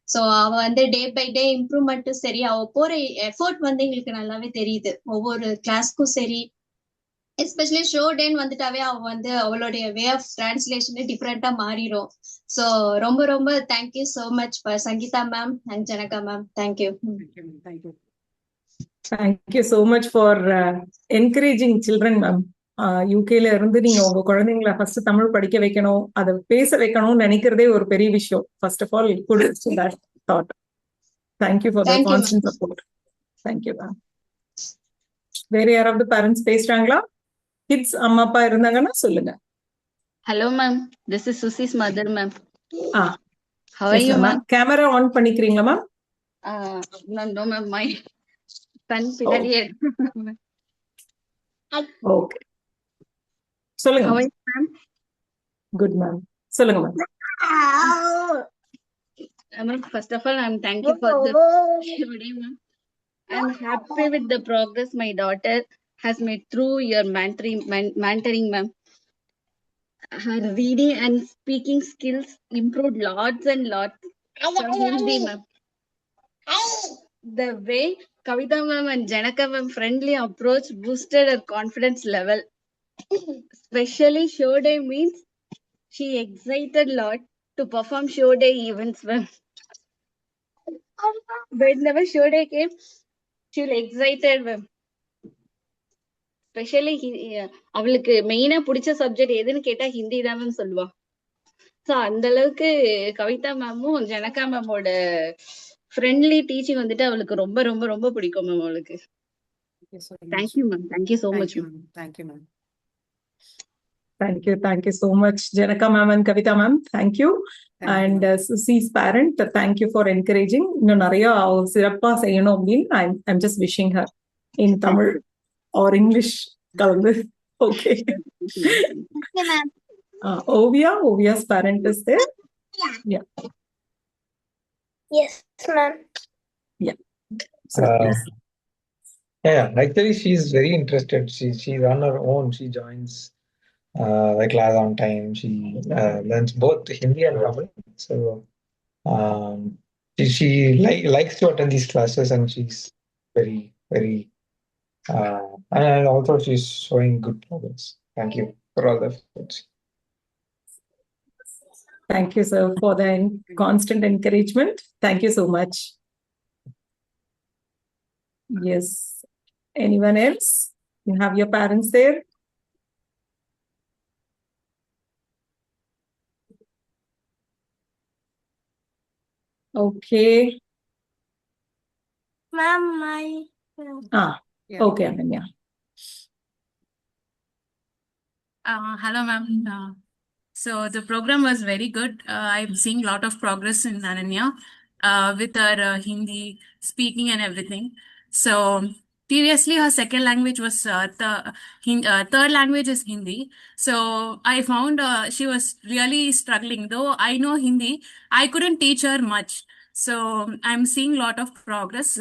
சோ அவ டே பை டே இம்ப்ரூவ்மெண்ட்டும் சரி, அவ போற எஃபோர்ட் எங்களுக்கு நல்லாவே தெரியுது. ஒவ்வொரு கிளாஸ்க்கும் சரி, எஸ்பெஷலி ஷோ டேன்னு வந்துட்டாவே அவ அவளுடைய வே ஆஃப் டிரான்ஸ்லேஷன் டிஃப்ரெண்டா மாறிடும். சோ ரொம்ப ரொம்ப thank you so much Sangeetha ma'am and Janaka ma'am. Thank you. Thank you so much for encouraging children ma'am. யூகேல இருந்து நீங்க உங்க குழந்தைங்களை ஃபர்ஸ்ட் தமிழ் படிக்க வைக்கணும், அதை பேச வைக்கணும்னு நினைக்கிறதே ஒரு பெரிய விஷயம். First of all kudos to that thought. Thank you for the constant support. Thank you ma'am. வேற யாராவது பேரண்ட்ஸ் பேசுறாங்களா? கிட்ஸ் அம்மா அப்பா இருந்தாங்கன்னா சொல்லுங்க. Hello ma'am, this is Suchi's mother ma'am. How are you ma'am? Camera on பண்ணிக்கிறீங்களா ma'am? No ma'am, my son பின்னாடியே. Okay, சொல்லுங்க மேம். குட் மேம், சொல்லுங்க ma'am. Ma'am, first of all, I'm thankful for the day, ma'am. I'm happy with the progress my daughter has made through your mentoring, ma'am. Her reading and speaking skills improved lots and lots from Hindi, ma'am. The way Kavita ma'am and Janaka ma'am friendly approach boosted her confidence level. Especially show day means she excited lot to perform show day events, ma'am. Whenever show day came, she was excited, ma'am. Especially அவளுக்கு மெயினா பிடிச்ச subject எதுன்னு கேட்டா ஹிந்தி தான் ma'am சொல்லுவா. So அந்த அளவுக்கு Kavitha மேமும் Janaka மேமோட friendly teaching அவளுக்கு ரொம்ப ரொம்ப ரொம்ப பிடிக்கும் மேம். அவளுக்கு thank you ma'am. Thank you so much ma'am. Thank you ma'am. Thank you so much, Janaka ma'am and Kavita ma'am. Thank you. And Susie's parent, thank you for encouraging. இன்னும் நிறைய சிறப்பா செய்யணும் அப்படின்னு I'm just wishing her in Tamil or English கலந்து. Okay. Ovia's parent is there. Yeah. Yes, ma'am. Yeah. So, yeah, actually she's very interested. She's on her own. She joins the class on time. She learns both Hindi and Tamil. So she likes to attend these classes, and she's very and also she's showing good progress. Thank you for all the efforts. Thank you, sir, for the constant encouragement. Thank you so much. Yes. Anyone else? You have your parents there? Okay. Ma'am, my. Yeah. Okay, Ananya. Hello, ma'am. So the program was very good. I'm seeing a lot of progress in Ananya with her Hindi speaking and everything. So previously, her second language was third language is Hindi. So I found she was really struggling. Though I know Hindi, I couldn't teach her much. So I'm seeing a lot of progress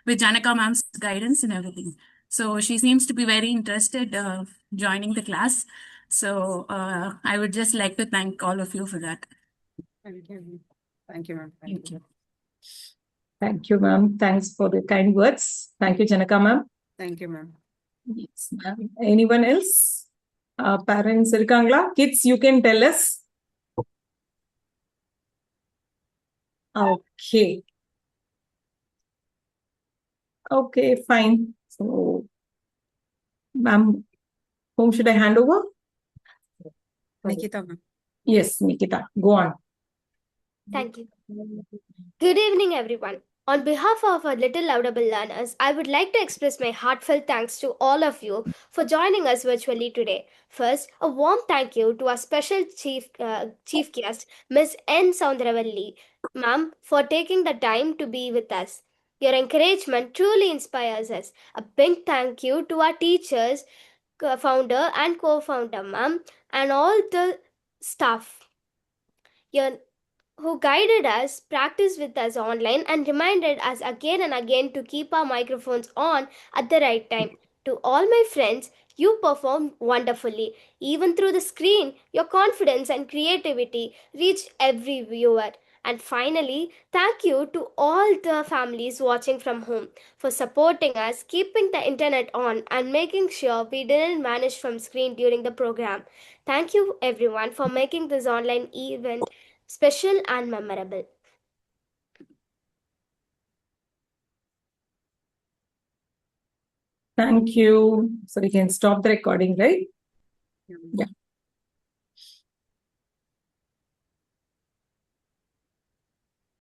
with Janaka ma'am's guidance and everything. So she seems to be very interested joining the class. So I would just like to thank all of you for that. Thank you. Thank you, ma'am. Thank you. Thank you, ma'am. Thanks for the kind words. Thank you, Janaka ma'am. Thank you, ma'am. Yes, ma'am. Anyone else? Parents irukangla? Kids, you can tell us. Okay. Okay, fine. So, ma'am, whom should I hand over? Nikita, ma'am. Yes, Nikita. Go on. Thank you. Good evening, everyone. On behalf of our Little Laudable learners, I would like to express my heartfelt thanks to all of you for joining us virtually today. First, a warm thank you to our special chief guest, Ms. N. Soundravalli, ma'am, for taking the time to be with us. Your encouragement truly inspires us. A big thank you to our teachers, founder and co-founder, ma'am, and all the staff who guided us, practiced with us online, and reminded us again and again to keep our microphones on at the right time. To all my friends, you performed wonderfully. Even through the screen, your confidence and creativity reached every viewer. And finally, thank you to all the families watching from home for supporting us, keeping the internet on, and making sure we didn't vanish from screen during the program. Thank you everyone for making this online event special and memorable. Thank you. So we can stop the recording, right? Yeah.